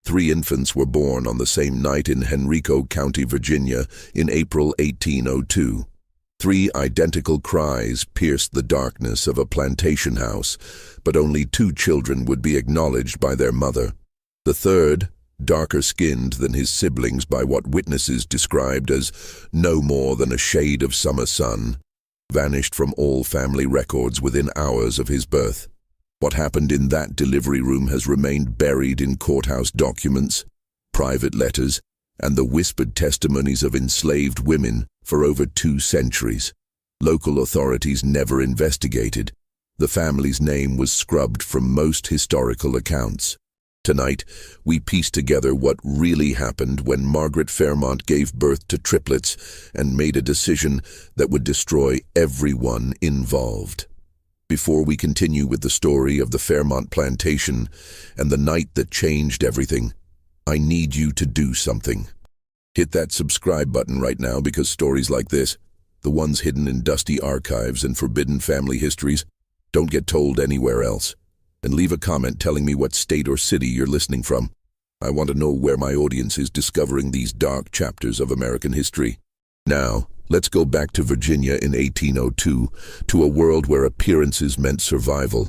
3 infants were born on the same night in Henrico County, Virginia, in April 1802. 3 identical cries pierced the darkness of a plantation house, but only 2 children would be acknowledged by their mother. The third, darker-skinned than his siblings by what witnesses described as no more than a shade of summer sun, vanished from all family records within hours of his birth. What happened in that delivery room has remained buried in courthouse documents, private letters, and the whispered testimonies of enslaved women for over 2 centuries. Local authorities never investigated. The family's name was scrubbed from most historical accounts. Tonight, we piece together what really happened when Margaret Fairmont gave birth to triplets and made a decision that would destroy everyone involved. Before we continue with the story of the Fairmont plantation and the night that changed everything, I need you to do something. Hit that subscribe button right now, because stories like this, the ones hidden in dusty archives and forbidden family histories, don't get told anywhere else. And leave a comment telling me what state or city you're listening from. I want to know where my audience is discovering these dark chapters of American history. Now, let's go back to Virginia in 1802, to a world where appearances meant survival,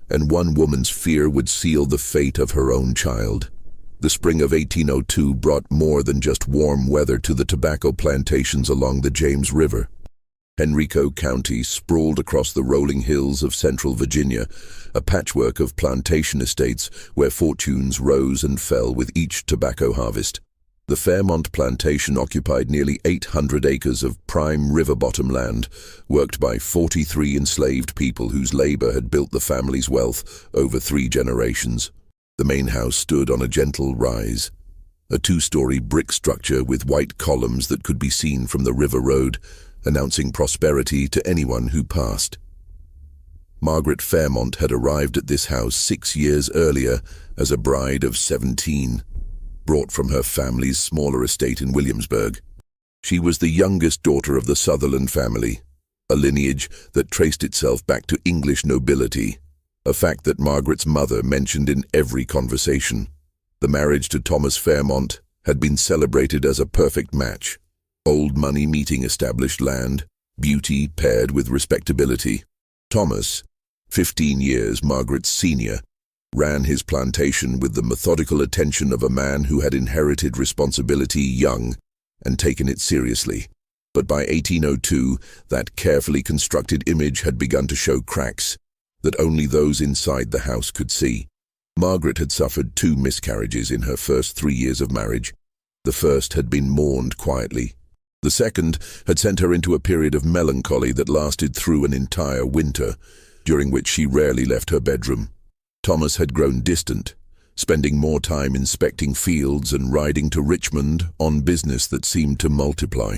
and one woman's fear would seal the fate of her own child. The spring of 1802 brought more than just warm weather to the tobacco plantations along the James River. Henrico County sprawled across the rolling hills of central Virginia, a patchwork of plantation estates where fortunes rose and fell with each tobacco harvest. The Fairmont plantation occupied nearly 800 acres of prime river-bottom land, worked by 43 enslaved people whose labor had built the family's wealth over 3 generations. The main house stood on a gentle rise, a 2-story brick structure with white columns that could be seen from the river road, announcing prosperity to anyone who passed. Margaret Fairmont had arrived at this house 6 years earlier as a bride of 17, brought from her family's smaller estate in Williamsburg. She was the youngest daughter of the Sutherland family, a lineage that traced itself back to English nobility, a fact that Margaret's mother mentioned in every conversation. The marriage to Thomas Fairmont had been celebrated as a perfect match. Old money meeting established land, beauty paired with respectability. Thomas, 15 years Margaret's senior, ran his plantation with the methodical attention of a man who had inherited responsibility young and taken it seriously. But by 1802, that carefully constructed image had begun to show cracks that only those inside the house could see. Margaret had suffered 2 miscarriages in her first 3 years of marriage. The first had been mourned quietly. The second had sent her into a period of melancholy that lasted through an entire winter, during which she rarely left her bedroom. Thomas had grown distant, spending more time inspecting fields and riding to Richmond on business that seemed to multiply.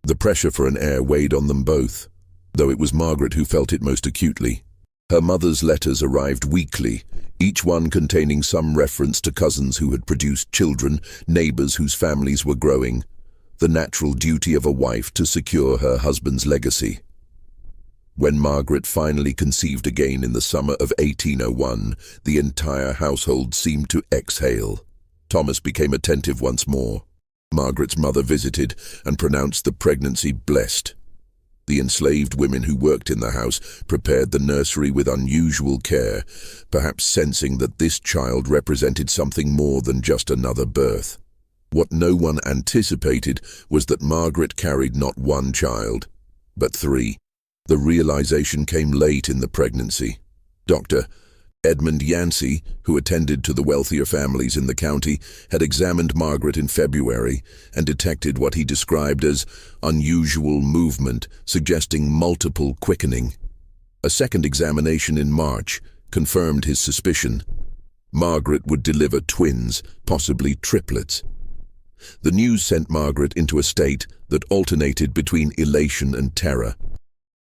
The pressure for an heir weighed on them both, though it was Margaret who felt it most acutely. Her mother's letters arrived weekly, each one containing some reference to cousins who had produced children, neighbors whose families were growing, the natural duty of a wife to secure her husband's legacy. When Margaret finally conceived again in the summer of 1801, the entire household seemed to exhale. Thomas became attentive once more. Margaret's mother visited and pronounced the pregnancy blessed. The enslaved women who worked in the house prepared the nursery with unusual care, perhaps sensing that this child represented something more than just another birth. What no one anticipated was that Margaret carried not 1 child, but 3. The realization came late in the pregnancy. Dr. Edmund Yancey, who attended to the wealthier families in the county, had examined Margaret in February and detected what he described as unusual movement, suggesting multiple quickening. A second examination in March confirmed his suspicion. Margaret would deliver twins, possibly triplets. The news sent Margaret into a state that alternated between elation and terror.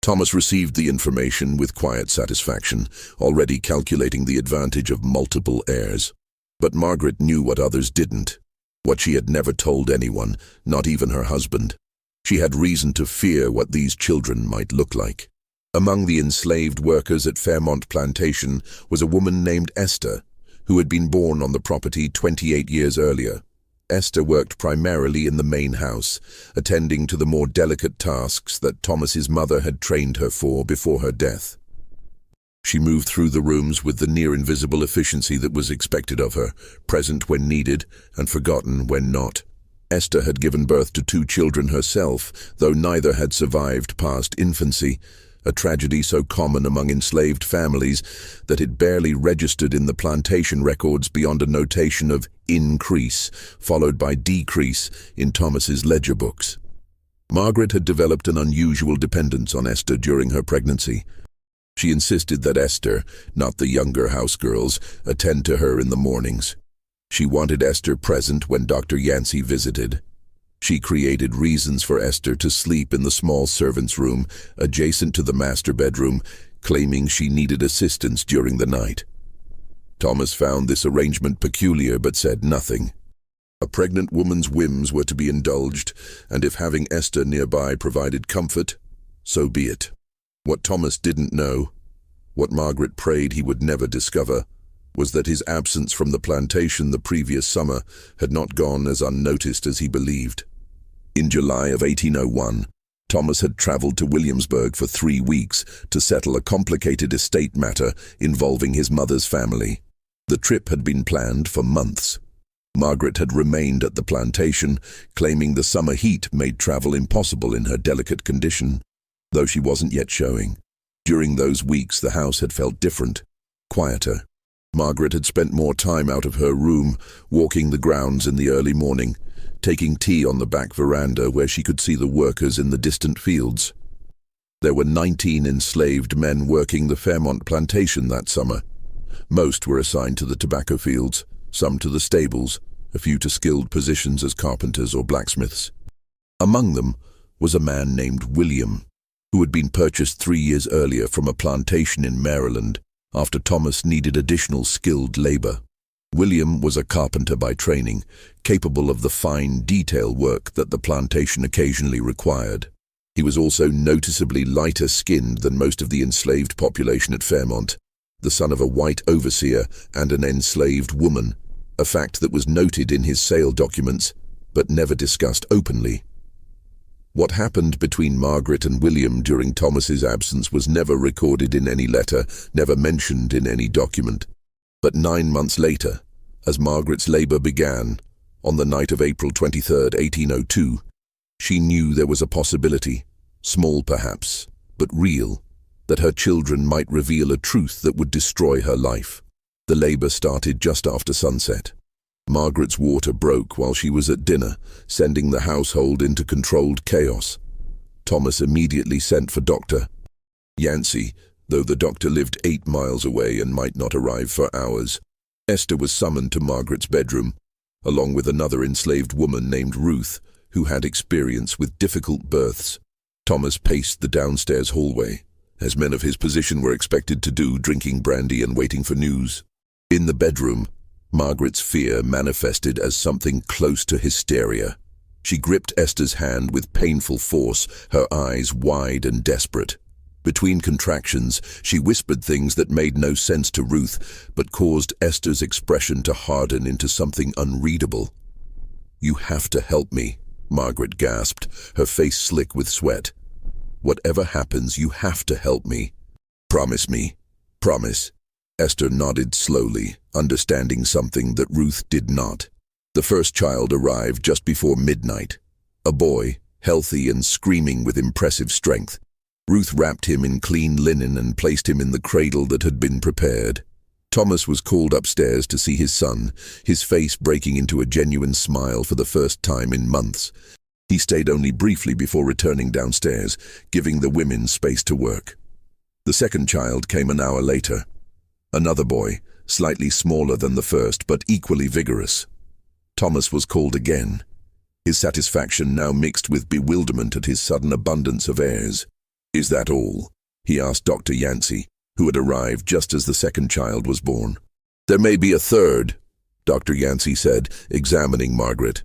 Thomas received the information with quiet satisfaction, already calculating the advantage of multiple heirs. But Margaret knew what others didn't, what she had never told anyone, not even her husband. She had reason to fear what these children might look like. Among the enslaved workers at Fairmont Plantation was a woman named Esther, who had been born on the property 28 years earlier. Esther worked primarily in the main house, attending to the more delicate tasks that Thomas's mother had trained her for before her death. She moved through the rooms with the near-invisible efficiency that was expected of her, present when needed and forgotten when not. Esther had given birth to 2 children herself, though neither had survived past infancy, a tragedy so common among enslaved families that it barely registered in the plantation records beyond a notation of increase, followed by decrease in Thomas's ledger books. Margaret had developed an unusual dependence on Esther during her pregnancy. She insisted that Esther, not the younger housegirls, attend to her in the mornings. She wanted Esther present when Dr. Yancey visited. She created reasons for Esther to sleep in the small servants' room adjacent to the master bedroom, claiming she needed assistance during the night. Thomas found this arrangement peculiar but said nothing. A pregnant woman's whims were to be indulged, and if having Esther nearby provided comfort, so be it. What Thomas didn't know, what Margaret prayed he would never discover, was that his absence from the plantation the previous summer had not gone as unnoticed as he believed. In July of 1801, Thomas had traveled to Williamsburg for 3 weeks to settle a complicated estate matter involving his mother's family. The trip had been planned for months. Margaret had remained at the plantation, claiming the summer heat made travel impossible in her delicate condition, though she wasn't yet showing. During those weeks, the house had felt different, quieter. Margaret had spent more time out of her room, walking the grounds in the early morning, taking tea on the back veranda where she could see the workers in the distant fields. There were 19 enslaved men working the Fairmont plantation that summer. Most were assigned to the tobacco fields, some to the stables, a few to skilled positions as carpenters or blacksmiths. Among them was a man named William, who had been purchased 3 years earlier from a plantation in Maryland after Thomas needed additional skilled labor. William was a carpenter by training, capable of the fine detail work that the plantation occasionally required. He was also noticeably lighter-skinned than most of the enslaved population at Fairmont, the son of a white overseer and an enslaved woman, a fact that was noted in his sale documents, but never discussed openly. What happened between Margaret and William during Thomas's absence was never recorded in any letter, never mentioned in any document. But 9 months later, as Margaret's labor began, on the night of April 23, 1802, she knew there was a possibility, small perhaps, but real, that her children might reveal a truth that would destroy her life. The labor started just after sunset. Margaret's water broke while she was at dinner, sending the household into controlled chaos. Thomas immediately sent for Dr. Yancey, though the doctor lived 8 miles away and might not arrive for hours. Esther was summoned to Margaret's bedroom, along with another enslaved woman named Ruth, who had experience with difficult births. Thomas paced the downstairs hallway, as men of his position were expected to do, drinking brandy and waiting for news. In the bedroom, Margaret's fear manifested as something close to hysteria. She gripped Esther's hand with painful force, her eyes wide and desperate. Between contractions, she whispered things that made no sense to Ruth, but caused Esther's expression to harden into something unreadable. "You have to help me," Margaret gasped, her face slick with sweat. "Whatever happens, you have to help me. Promise me. Promise." Esther nodded slowly, understanding something that Ruth did not. The first child arrived just before midnight. A boy, healthy and screaming with impressive strength. Ruth wrapped him in clean linen and placed him in the cradle that had been prepared. Thomas was called upstairs to see his son, his face breaking into a genuine smile for the first time in months. He stayed only briefly before returning downstairs, giving the women space to work. The second child came an hour later. Another boy, slightly smaller than the first but equally vigorous. Thomas was called again, his satisfaction now mixed with bewilderment at his sudden abundance of heirs. "Is that all?" he asked Dr. Yancey, who had arrived just as the second child was born. "There may be a third," Dr. Yancey said, examining Margaret.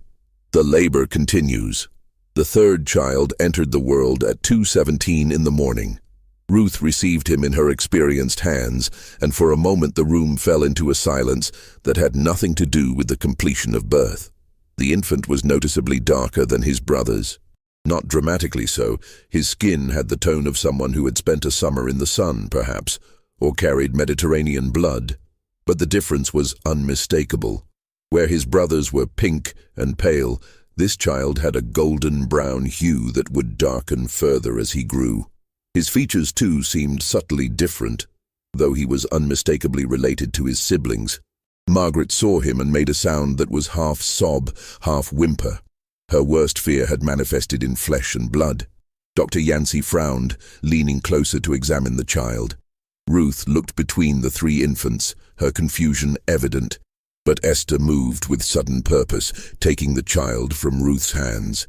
"The labor continues." The third child entered the world at 2:17 in the morning. Ruth received him in her experienced hands, and for a moment the room fell into a silence that had nothing to do with the completion of birth. The infant was noticeably darker than his brothers. Not dramatically so. His skin had the tone of someone who had spent a summer in the sun, perhaps, or carried Mediterranean blood. But the difference was unmistakable. Where his brothers were pink and pale, this child had a golden-brown hue that would darken further as he grew. His features, too, seemed subtly different, though he was unmistakably related to his siblings. Margaret saw him and made a sound that was half sob, half whimper. Her worst fear had manifested in flesh and blood. Dr. Yancey frowned, leaning closer to examine the child. Ruth looked between the three infants, her confusion evident, but Esther moved with sudden purpose, taking the child from Ruth's hands.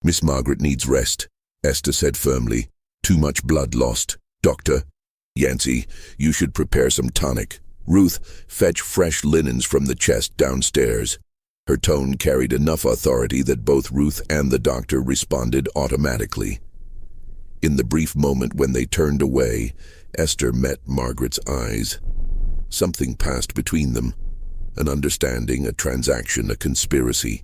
"Miss Margaret needs rest," Esther said firmly. "Too much blood lost. Doctor Yancey, you should prepare some tonic. Ruth, fetch fresh linens from the chest downstairs." Her tone carried enough authority that both Ruth and the doctor responded automatically. In the brief moment when they turned away, Esther met Margaret's eyes. Something passed between them. An understanding, a transaction, a conspiracy.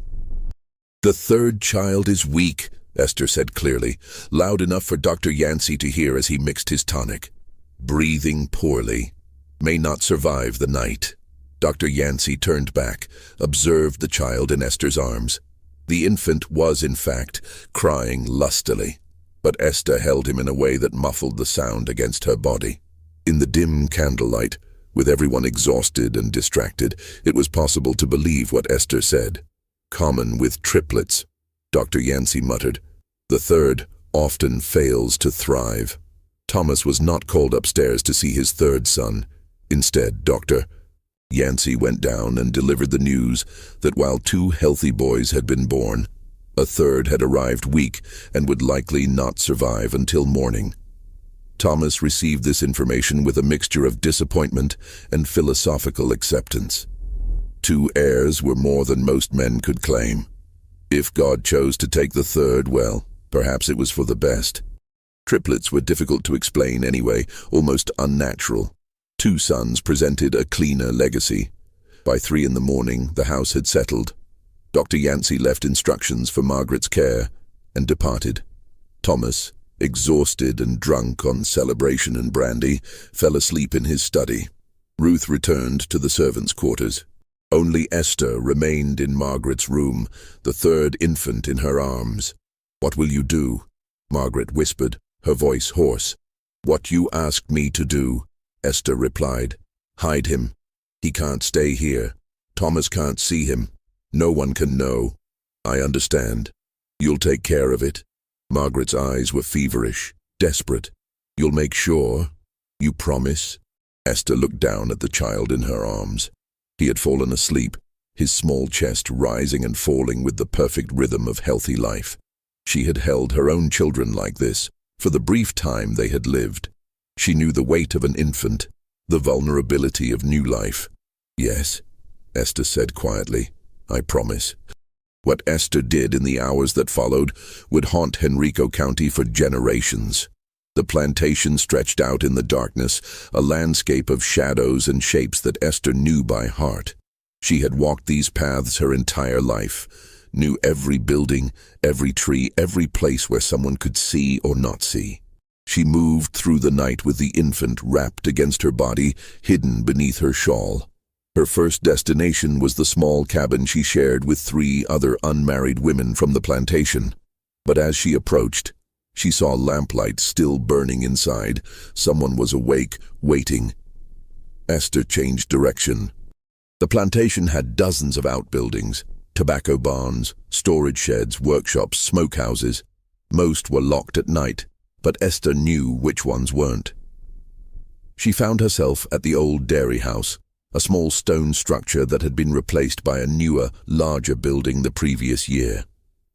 "The third child is weak," Esther said clearly, loud enough for Dr. Yancey to hear as he mixed his tonic. "Breathing poorly. May not survive the night." Dr. Yancey turned back, observed the child in Esther's arms. The infant was, in fact, crying lustily, but Esther held him in a way that muffled the sound against her body. In the dim candlelight, with everyone exhausted and distracted, it was possible to believe what Esther said. "Common with triplets," Dr. Yancey muttered. "The third often fails to thrive." Thomas was not called upstairs to see his third son. Instead, Dr. Yancey went down and delivered the news that while 2 healthy boys had been born, a third had arrived weak and would likely not survive until morning. Thomas received this information with a mixture of disappointment and philosophical acceptance. 2 heirs were more than most men could claim. If God chose to take the third, well, perhaps it was for the best. Triplets were difficult to explain anyway, almost unnatural. 2 sons presented a cleaner legacy. By 3 in the morning, the house had settled. Dr. Yancey left instructions for Margaret's care and departed. Thomas, exhausted and drunk on celebration and brandy, fell asleep in his study. Ruth returned to the servants' quarters. Only Esther remained in Margaret's room, the third infant in her arms. "What will you do?" Margaret whispered, her voice hoarse. "What you asked me to do," Esther replied. "Hide him. He can't stay here. Thomas can't see him. No one can know. I understand. You'll take care of it." Margaret's eyes were feverish, desperate. "You'll make sure? You promise?" Esther looked down at the child in her arms. He had fallen asleep, his small chest rising and falling with the perfect rhythm of healthy life. She had held her own children like this, for the brief time they had lived. She knew the weight of an infant, the vulnerability of new life. "Yes," Esther said quietly, "I promise." What Esther did in the hours that followed would haunt Henrico County for generations. The plantation stretched out in the darkness, a landscape of shadows and shapes that Esther knew by heart. She had walked these paths her entire life, knew every building, every tree, every place where someone could see or not see. She moved through the night with the infant wrapped against her body, hidden beneath her shawl. Her first destination was the small cabin she shared with 3 other unmarried women from the plantation. But as she approached, she saw lamplight still burning inside. Someone was awake, waiting. Esther changed direction. The plantation had dozens of outbuildings, tobacco barns, storage sheds, workshops, smokehouses. Most were locked at night, but Esther knew which ones weren't. She found herself at the old dairy house, a small stone structure that had been replaced by a newer, larger building the previous year.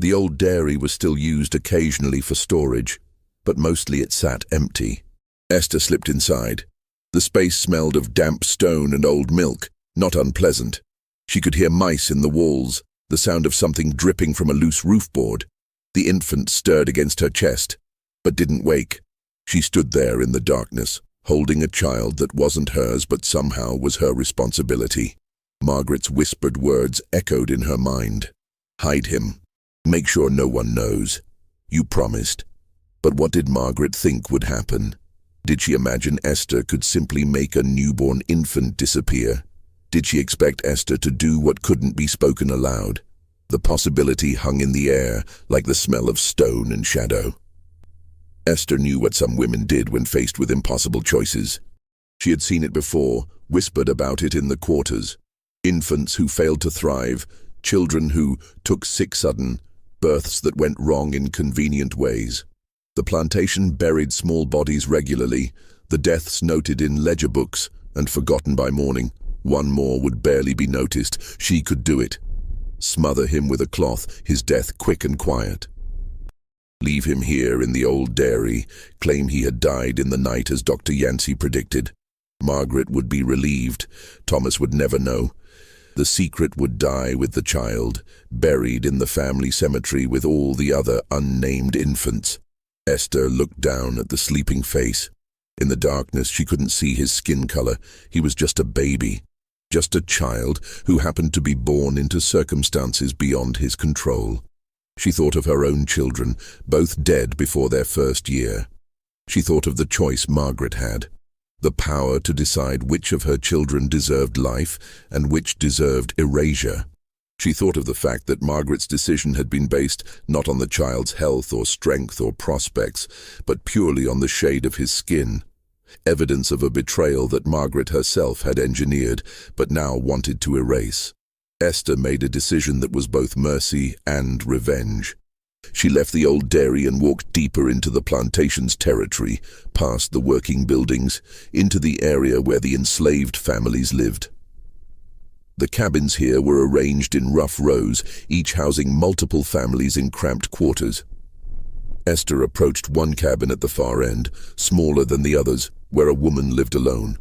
The old dairy was still used occasionally for storage, but mostly it sat empty. Esther slipped inside. The space smelled of damp stone and old milk, not unpleasant. She could hear mice in the walls, the sound of something dripping from a loose roof board. The infant stirred against her chest, but didn't wake. She stood there in the darkness, holding a child that wasn't hers but somehow was her responsibility. Margaret's whispered words echoed in her mind. Hide him. Make sure no one knows. You promised. But what did Margaret think would happen? Did she imagine Esther could simply make a newborn infant disappear? Did she expect Esther to do what couldn't be spoken aloud? The possibility hung in the air, like the smell of stone and shadow. Esther knew what some women did when faced with impossible choices. She had seen it before, whispered about it in the quarters. Infants who failed to thrive, children who took sick sudden, births that went wrong in convenient ways. The plantation buried small bodies regularly, the deaths noted in ledger books and forgotten by morning. One more would barely be noticed. She could do it. Smother him with a cloth, his death quick and quiet. Leave him here in the old dairy, claim he had died in the night as Dr. Yancey predicted. Margaret would be relieved. Thomas would never know. The secret would die with the child, buried in the family cemetery with all the other unnamed infants. Esther looked down at the sleeping face. In the darkness, she couldn't see his skin color. He was just a baby, just a child who happened to be born into circumstances beyond his control. She thought of her own children, both dead before their first year. She thought of the choice Margaret had, the power to decide which of her children deserved life and which deserved erasure. She thought of the fact that Margaret's decision had been based not on the child's health or strength or prospects, but purely on the shade of his skin. Evidence of a betrayal that Margaret herself had engineered, but now wanted to erase. Esther made a decision that was both mercy and revenge. She left the old dairy and walked deeper into the plantation's territory, past the working buildings, into the area where the enslaved families lived. The cabins here were arranged in rough rows, each housing multiple families in cramped quarters. Esther approached one cabin at the far end, smaller than the others, where a woman lived alone.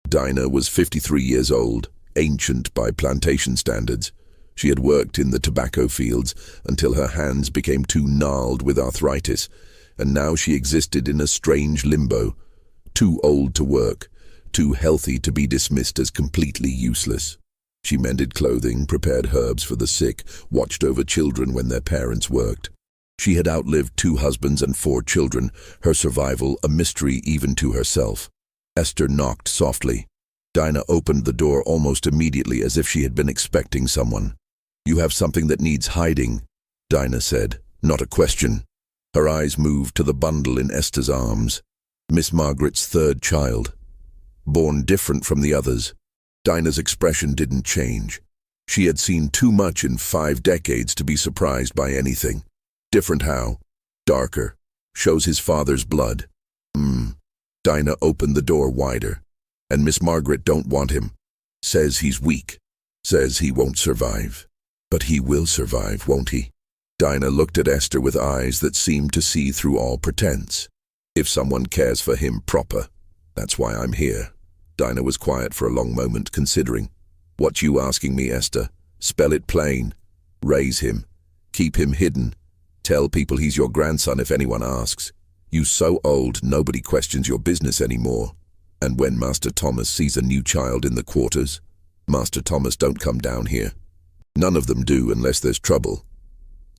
Dinah was 53 years old, ancient by plantation standards. She had worked in the tobacco fields until her hands became too gnarled with arthritis, and now she existed in a strange limbo, too old to work, too healthy to be dismissed as completely useless. She mended clothing, prepared herbs for the sick, watched over children when their parents worked. She had outlived 2 husbands and 4 children, her survival a mystery even to herself. Esther knocked softly. Dinah opened the door almost immediately as if she had been expecting someone. "You have something that needs hiding," Dinah said, not a question. Her eyes moved to the bundle in Esther's arms. Miss Margaret's 3rd child. Born different from the others. Dinah's expression didn't change. She had seen too much in 5 decades to be surprised by anything. Different how? Darker. Shows his father's blood. Dinah opened the door wider. "And Miss Margaret don't want him. Says he's weak. Says he won't survive. But he will survive, won't he?" Dinah looked at Esther with eyes that seemed to see through all pretense. "If someone cares for him proper, that's why I'm here." Dinah was quiet for a long moment, considering. "What you asking me, Esther? Spell it plain. Raise him. Keep him hidden. Tell people he's your grandson if anyone asks. You so old, nobody questions your business anymore. And when Master Thomas sees a new child in the quarters, Master Thomas don't come down here. None of them do unless there's trouble.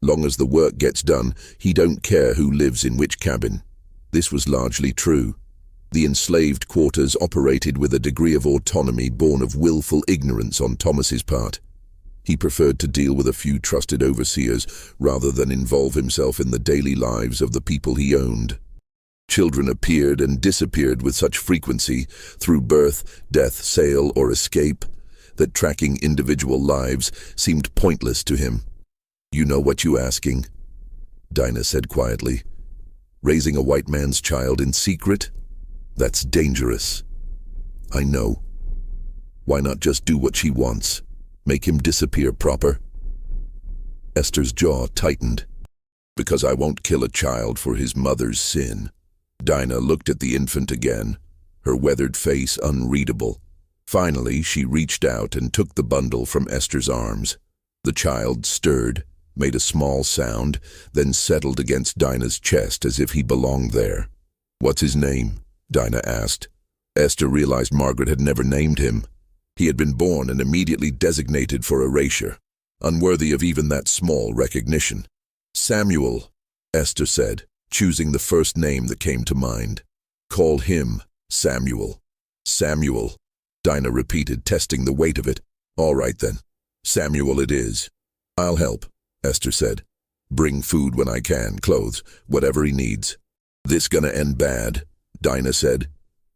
Long as the work gets done, he don't care who lives in which cabin." This was largely true. The enslaved quarters operated with a degree of autonomy born of willful ignorance on Thomas's part. He preferred to deal with a few trusted overseers rather than involve himself in the daily lives of the people he owned. Children appeared and disappeared with such frequency through birth, death, sale, or escape that tracking individual lives seemed pointless to him. "You know what you asking?" Dinah said quietly. "Raising a white man's child in secret? That's dangerous." "I know. Why not just do what she wants? Make him disappear proper?" Esther's jaw tightened. "Because I won't kill a child for his mother's sin." Dinah looked at the infant again, her weathered face unreadable. Finally, she reached out and took the bundle from Esther's arms. The child stirred, made a small sound, then settled against Dinah's chest as if he belonged there. "What's his name?" Dinah asked. Esther realized Margaret had never named him. He had been born and immediately designated for erasure, unworthy of even that small recognition. "Samuel," Esther said, choosing the first name that came to mind. "Call him Samuel." "Samuel," Dinah repeated, testing the weight of it. "All right then. Samuel it is." "I'll help," Esther said. "Bring food when I can, clothes, whatever he needs." "This gonna end bad," Dinah said,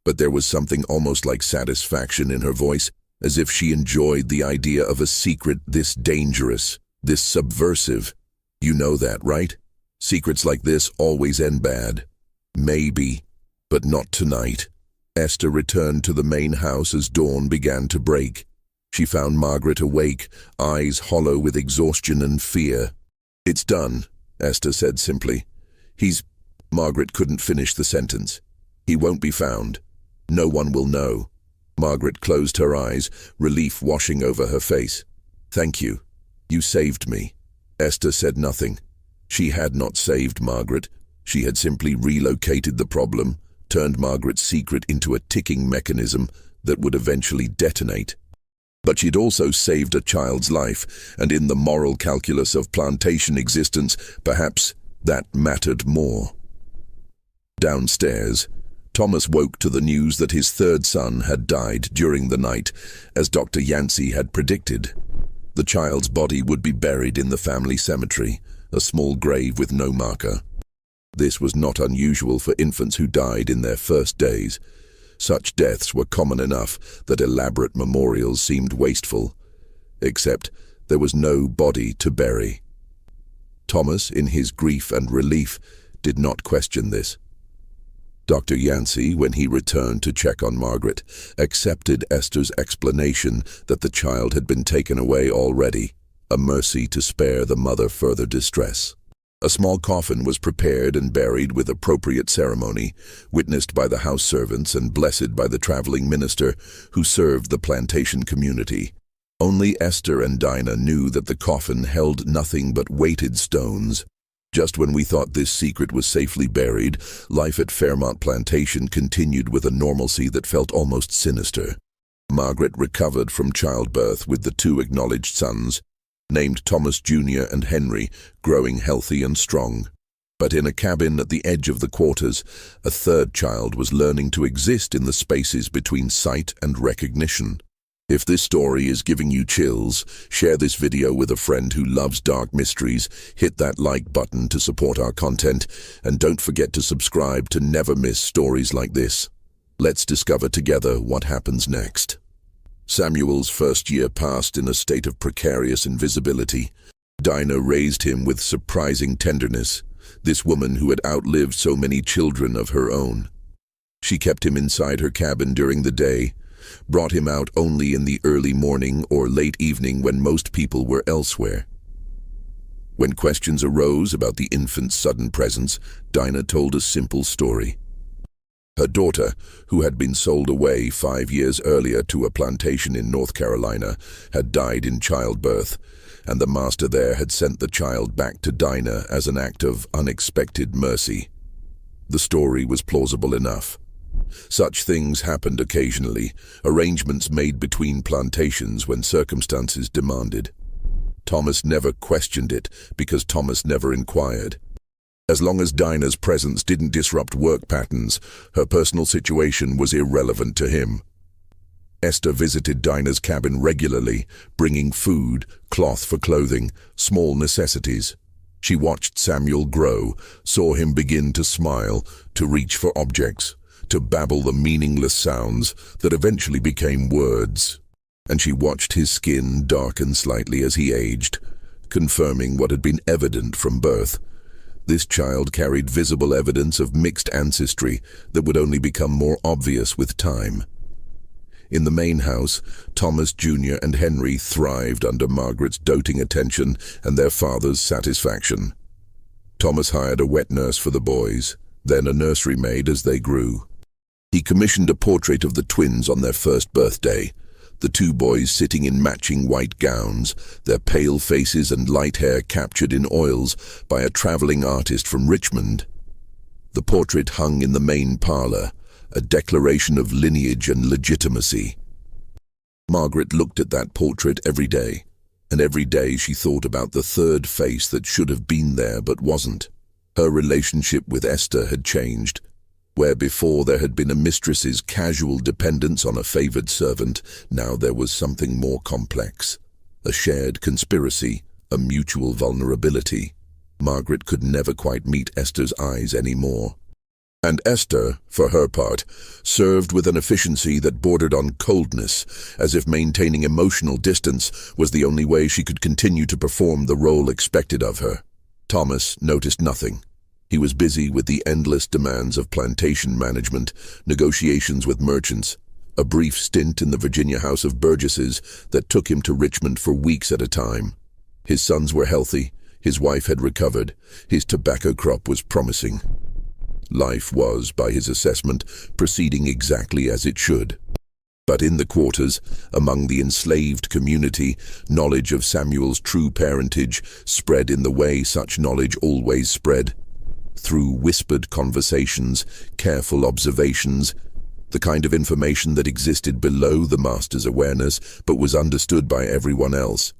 but there was something almost like satisfaction in her voice, as if she enjoyed the idea of a secret this dangerous, this subversive. "You know that, right? Secrets like this always end bad." "Maybe, but not tonight." Esther returned to the main house as dawn began to break. She found Margaret awake, eyes hollow with exhaustion and fear. "It's done," Esther said simply. Margaret couldn't finish the sentence. "He won't be found. No one will know." Margaret closed her eyes, relief washing over her face. "Thank you. You saved me." Esther said nothing. She had not saved Margaret. She had simply relocated the problem, turned Margaret's secret into a ticking mechanism that would eventually detonate. But she'd also saved a child's life, and in the moral calculus of plantation existence, perhaps that mattered more. Downstairs, Thomas woke to the news that his third son had died during the night, as Dr. Yancey had predicted. The child's body would be buried in the family cemetery, a small grave with no marker. This was not unusual for infants who died in their first days. Such deaths were common enough that elaborate memorials seemed wasteful. Except there was no body to bury. Thomas, in his grief and relief, did not question this. Dr. Yancey, when he returned to check on Margaret, accepted Esther's explanation that the child had been taken away already, a mercy to spare the mother further distress. A small coffin was prepared and buried with appropriate ceremony, witnessed by the house servants and blessed by the traveling minister who served the plantation community. Only Esther and Dinah knew that the coffin held nothing but weighted stones. Just when we thought this secret was safely buried, life at Fairmont Plantation continued with a normalcy that felt almost sinister. Margaret recovered from childbirth with the two acknowledged sons, named Thomas Jr. and Henry, growing healthy and strong. But in a cabin at the edge of the quarters, a third child was learning to exist in the spaces between sight and recognition. If this story is giving you chills, share this video with a friend who loves dark mysteries, hit that like button to support our content, and don't forget to subscribe to never miss stories like this. Let's discover together what happens next. Samuel's first year passed in a state of precarious invisibility. Dinah raised him with surprising tenderness, this woman who had outlived so many children of her own. She kept him inside her cabin during the day, brought him out only in the early morning or late evening when most people were elsewhere. When questions arose about the infant's sudden presence, Dinah told a simple story. Her daughter, who had been sold away 5 years earlier to a plantation in North Carolina, had died in childbirth, and the master there had sent the child back to Dinah as an act of unexpected mercy. The story was plausible enough. Such things happened occasionally, arrangements made between plantations when circumstances demanded. Thomas never questioned it because Thomas never inquired. As long as Dinah's presence didn't disrupt work patterns, her personal situation was irrelevant to him. Esther visited Dinah's cabin regularly, bringing food, cloth for clothing, small necessities. She watched Samuel grow, saw him begin to smile, to reach for objects, to babble the meaningless sounds that eventually became words. And she watched his skin darken slightly as he aged, confirming what had been evident from birth. This child carried visible evidence of mixed ancestry that would only become more obvious with time. In the main house, Thomas Jr. and Henry thrived under Margaret's doting attention and their father's satisfaction. Thomas hired a wet nurse for the boys, then a nursery maid as they grew. He commissioned a portrait of the twins on their first birthday, the two boys sitting in matching white gowns, their pale faces and light hair captured in oils by a traveling artist from Richmond. The portrait hung in the main parlor, a declaration of lineage and legitimacy. Margaret looked at that portrait every day, and every day she thought about the third face that should have been there but wasn't. Her relationship with Esther had changed. Where before there had been a mistress's casual dependence on a favored servant, now there was something more complex. A shared conspiracy, a mutual vulnerability. Margaret could never quite meet Esther's eyes anymore. And Esther, for her part, served with an efficiency that bordered on coldness, as if maintaining emotional distance was the only way she could continue to perform the role expected of her. Thomas noticed nothing. He was busy with the endless demands of plantation management, negotiations with merchants, a brief stint in the Virginia House of Burgesses that took him to Richmond for weeks at a time. His sons were healthy, his wife had recovered, his tobacco crop was promising. Life was, by his assessment, proceeding exactly as it should. But in the quarters, among the enslaved community, knowledge of Samuel's true parentage spread in the way such knowledge always spread. Through whispered conversations, careful observations, the kind of information that existed below the master's awareness but was understood by everyone else.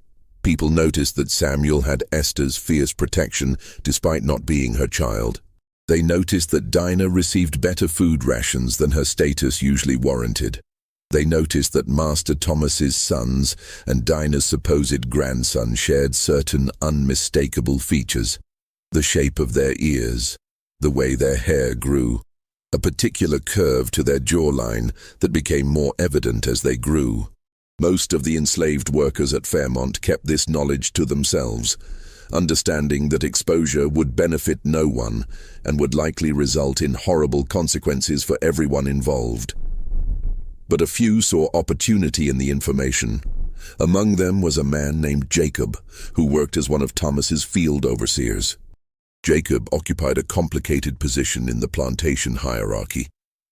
People noticed that Samuel had Esther's fierce protection despite not being her child. They noticed that Dinah received better food rations than her status usually warranted. They noticed that Master Thomas's sons and Dinah's supposed grandson shared certain unmistakable features. The shape of their ears, the way their hair grew, a particular curve to their jawline that became more evident as they grew. Most of the enslaved workers at Fairmont kept this knowledge to themselves, understanding that exposure would benefit no one and would likely result in horrible consequences for everyone involved. But a few saw opportunity in the information. Among them was a man named Jacob, who worked as one of Thomas's field overseers. Jacob occupied a complicated position in the plantation hierarchy,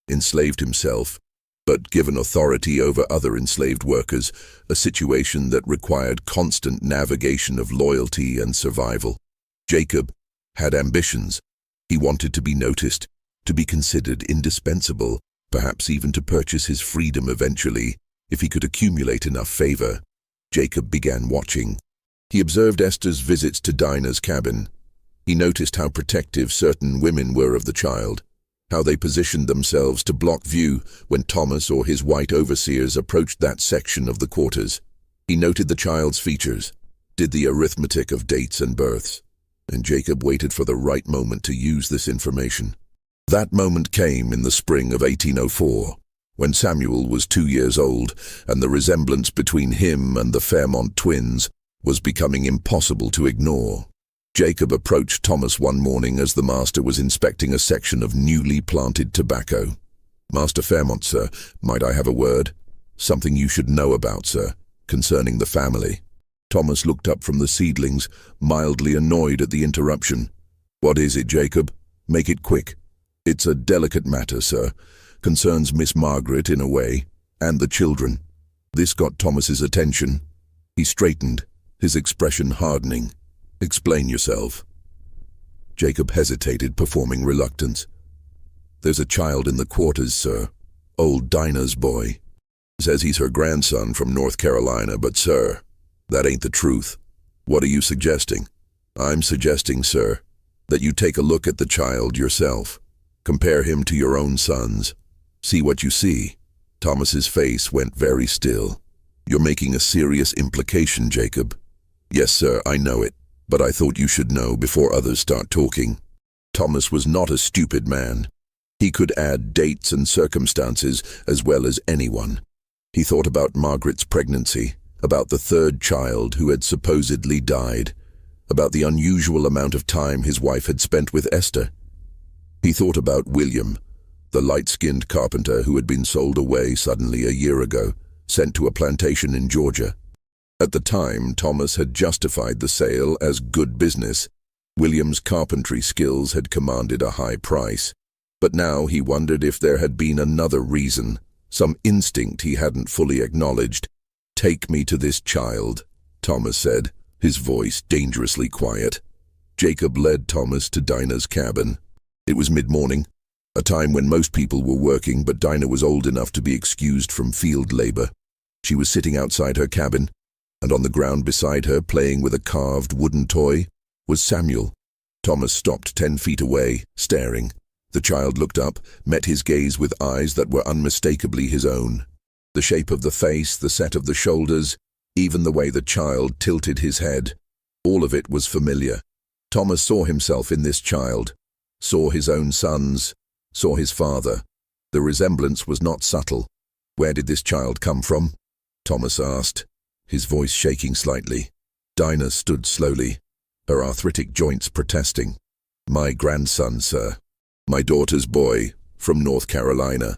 enslaved himself, but given authority over other enslaved workers, a situation that required constant navigation of loyalty and survival. Jacob had ambitions. He wanted to be noticed, to be considered indispensable, perhaps even to purchase his freedom eventually, if he could accumulate enough favor. Jacob began watching. He observed Esther's visits to Dinah's cabin. He noticed how protective certain women were of the child, how they positioned themselves to block view when Thomas or his white overseers approached that section of the quarters. He noted the child's features, did the arithmetic of dates and births, and Jacob waited for the right moment to use this information. That moment came in the spring of 1804, when Samuel was 2 years old, and the resemblance between him and the Fairmont twins was becoming impossible to ignore. Jacob approached Thomas one morning as the master was inspecting a section of newly planted tobacco. "Master Fairmont, sir, might I have a word? Something you should know about, sir, concerning the family." Thomas looked up from the seedlings, mildly annoyed at the interruption. "What is it, Jacob? Make it quick." "It's a delicate matter, sir. Concerns Miss Margaret in a way, and the children." This got Thomas's attention. He straightened, his expression hardening. "Explain yourself." Jacob hesitated, performing reluctance. "There's a child in the quarters, sir. Old Dinah's boy. Says he's her grandson from North Carolina, but sir, that ain't the truth." "What are you suggesting?" "I'm suggesting, sir, that you take a look at the child yourself. Compare him to your own sons. See what you see." Thomas's face went very still. "You're making a serious implication, Jacob." "Yes, sir, I know it. But I thought you should know before others start talking." Thomas was not a stupid man. He could add dates and circumstances as well as anyone. He thought about Margaret's pregnancy, about the third child who had supposedly died, about the unusual amount of time his wife had spent with Esther. He thought about William, the light-skinned carpenter who had been sold away suddenly a year ago, sent to a plantation in Georgia. At the time, Thomas had justified the sale as good business. William's carpentry skills had commanded a high price. But now he wondered if there had been another reason, some instinct he hadn't fully acknowledged. "Take me to this child," Thomas said, his voice dangerously quiet. Jacob led Thomas to Dinah's cabin. It was mid-morning, a time when most people were working, but Dinah was old enough to be excused from field labor. She was sitting outside her cabin, and on the ground beside her, playing with a carved wooden toy, was Samuel. Thomas stopped 10 feet away, staring. The child looked up, met his gaze with eyes that were unmistakably his own. The shape of the face, the set of the shoulders, even the way the child tilted his head, all of it was familiar. Thomas saw himself in this child, saw his own sons, saw his father. The resemblance was not subtle. Where did this child come from? Thomas asked, his voice shaking slightly. Dinah stood slowly, her arthritic joints protesting. My grandson, sir. My daughter's boy, from North Carolina.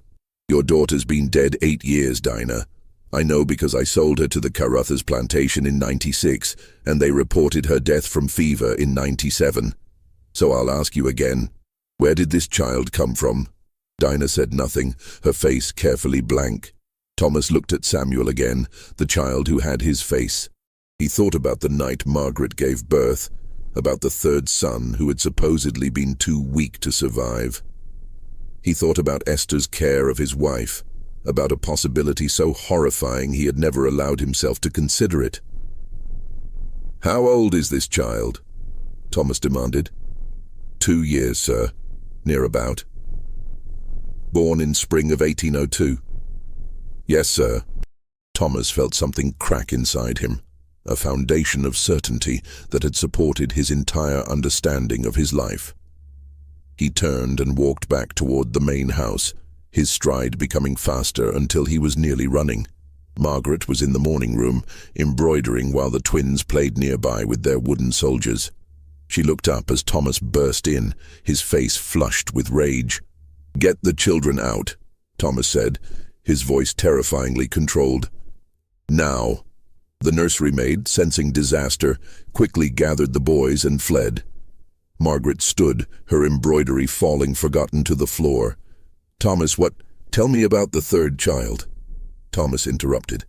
Your daughter's been dead 8 years, Dinah. I know because I sold her to the Carruthers Plantation in '96, and they reported her death from fever in '97. So I'll ask you again, where did this child come from? Dinah said nothing, her face carefully blank. Thomas looked at Samuel again, the child who had his face. He thought about the night Margaret gave birth, about the third son who had supposedly been too weak to survive. He thought about Esther's care of his wife, about a possibility so horrifying he had never allowed himself to consider it. How old is this child? Thomas demanded. 2 years, sir, near about. Born in spring of 1802. Yes, sir. Thomas felt something crack inside him, a foundation of certainty that had supported his entire understanding of his life. He turned and walked back toward the main house, his stride becoming faster until he was nearly running. Margaret was in the morning room, embroidering while the twins played nearby with their wooden soldiers. She looked up as Thomas burst in, his face flushed with rage. Get the children out, Thomas said, his voice terrifyingly controlled. Now. The nursery maid, sensing disaster, quickly gathered the boys and fled. Margaret stood, her embroidery falling forgotten to the floor. Thomas, tell me about the third child. Thomas interrupted.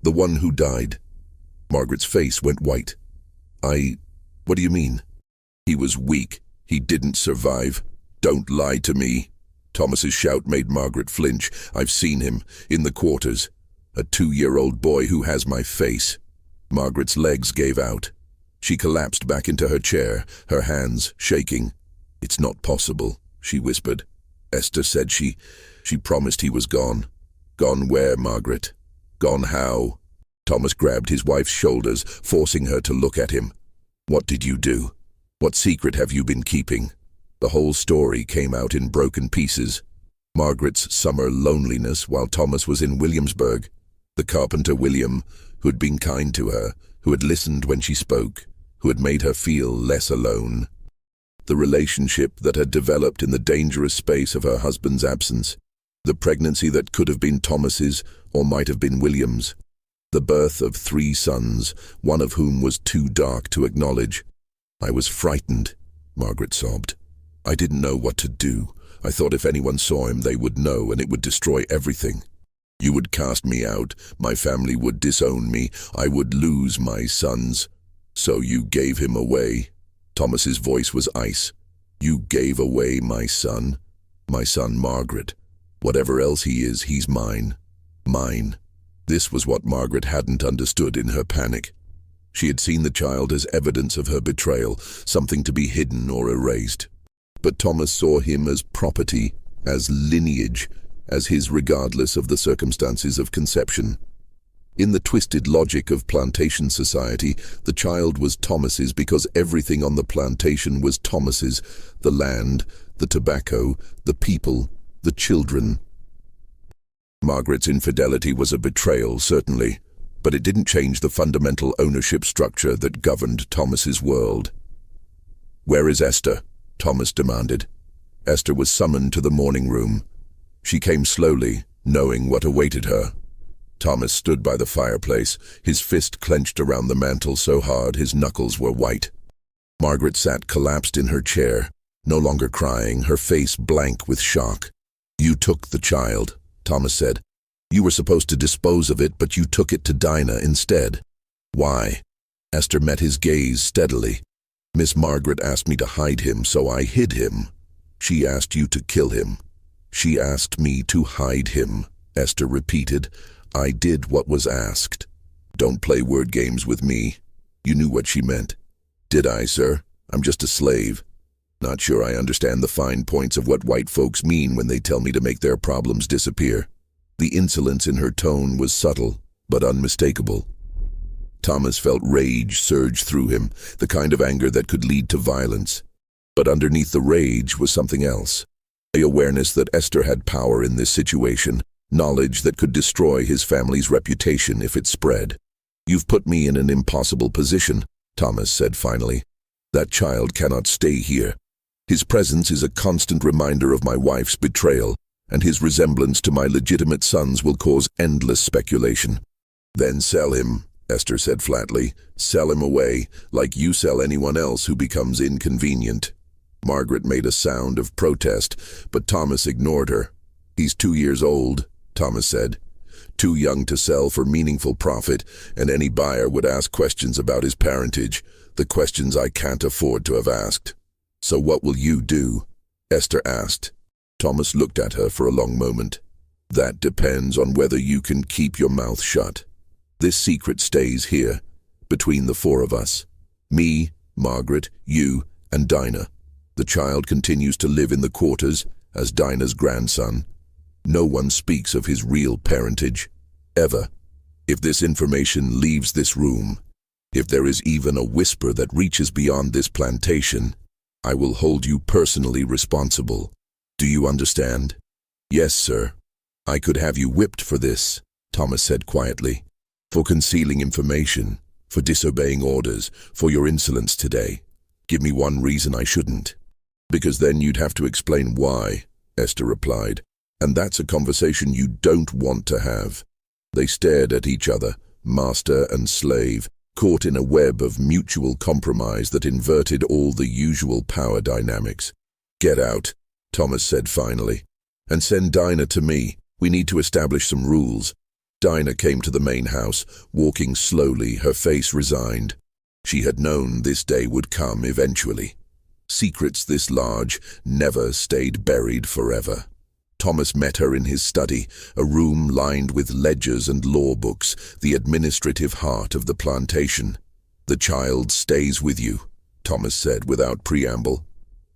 The one who died. Margaret's face went white. What do you mean? He was weak. He didn't survive. Don't lie to me. Thomas's shout made Margaret flinch. I've seen him, in the quarters. A 2-year-old boy who has my face. Margaret's legs gave out. She collapsed back into her chair, her hands shaking. It's not possible, she whispered. Esther said she promised he was gone. Gone where, Margaret? Gone how? Thomas grabbed his wife's shoulders, forcing her to look at him. What did you do? What secret have you been keeping? The whole story came out in broken pieces. Margaret's summer loneliness while Thomas was in Williamsburg. The carpenter William, who had been kind to her, who had listened when she spoke, who had made her feel less alone. The relationship that had developed in the dangerous space of her husband's absence. The pregnancy that could have been Thomas's or might have been William's. The birth of 3 sons, one of whom was too dark to acknowledge. I was frightened, Margaret sobbed. I didn't know what to do. I thought if anyone saw him, they would know and it would destroy everything. You would cast me out, my family would disown me, I would lose my sons. So you gave him away. Thomas's voice was ice. You gave away my son Margaret. Whatever else he is, he's mine. Mine. This was what Margaret hadn't understood in her panic. She had seen the child as evidence of her betrayal, something to be hidden or erased. But Thomas saw him as property, as lineage, as his regardless of the circumstances of conception. In the twisted logic of plantation society, the child was Thomas's because everything on the plantation was Thomas's, the land, the tobacco, the people, the children. Margaret's infidelity was a betrayal, certainly, but it didn't change the fundamental ownership structure that governed Thomas's world. Where is Esther? Thomas demanded. Esther was summoned to the morning room. She came slowly, knowing what awaited her. Thomas stood by the fireplace, his fist clenched around the mantel so hard his knuckles were white. Margaret sat collapsed in her chair, no longer crying, her face blank with shock. You took the child, Thomas said. You were supposed to dispose of it, but you took it to Dinah instead. Why? Esther met his gaze steadily. Miss Margaret asked me to hide him, so I hid him. She asked you to kill him. She asked me to hide him, Esther repeated. I did what was asked. Don't play word games with me. You knew what she meant. Did I, sir? I'm just a slave. Not sure I understand the fine points of what white folks mean when they tell me to make their problems disappear. The insolence in her tone was subtle, but unmistakable. Thomas felt rage surge through him, the kind of anger that could lead to violence. But underneath the rage was something else. The awareness that Esther had power in this situation, knowledge that could destroy his family's reputation if it spread. You've put me in an impossible position, Thomas said finally. That child cannot stay here. His presence is a constant reminder of my wife's betrayal, and his resemblance to my legitimate sons will cause endless speculation. Then sell him, Esther said flatly. Sell him away, like you sell anyone else who becomes inconvenient. Margaret made a sound of protest, but Thomas ignored her. He's 2 years old, Thomas said. Too young to sell for meaningful profit, and any buyer would ask questions about his parentage, the questions I can't afford to have asked. So what will you do? Esther asked. Thomas looked at her for a long moment. That depends on whether you can keep your mouth shut. This secret stays here, between the four of us. Me, Margaret, you, and Dinah. The child continues to live in the quarters as Dinah's grandson. No one speaks of his real parentage, ever. If this information leaves this room, if there is even a whisper that reaches beyond this plantation, I will hold you personally responsible. Do you understand? Yes, sir. I could have you whipped for this, Thomas said quietly. For concealing information, for disobeying orders, for your insolence today. Give me one reason I shouldn't. Because then you'd have to explain why, Esther replied. And that's a conversation you don't want to have. They stared at each other, master and slave, caught in a web of mutual compromise that inverted all the usual power dynamics. Get out, Thomas said finally, and send Dinah to me. We need to establish some rules. Dinah came to the main house, walking slowly, her face resigned. She had known this day would come eventually. Secrets this large never stayed buried forever. Thomas met her in his study, a room lined with ledgers and law books, the administrative heart of the plantation. The child stays with you, Thomas said without preamble.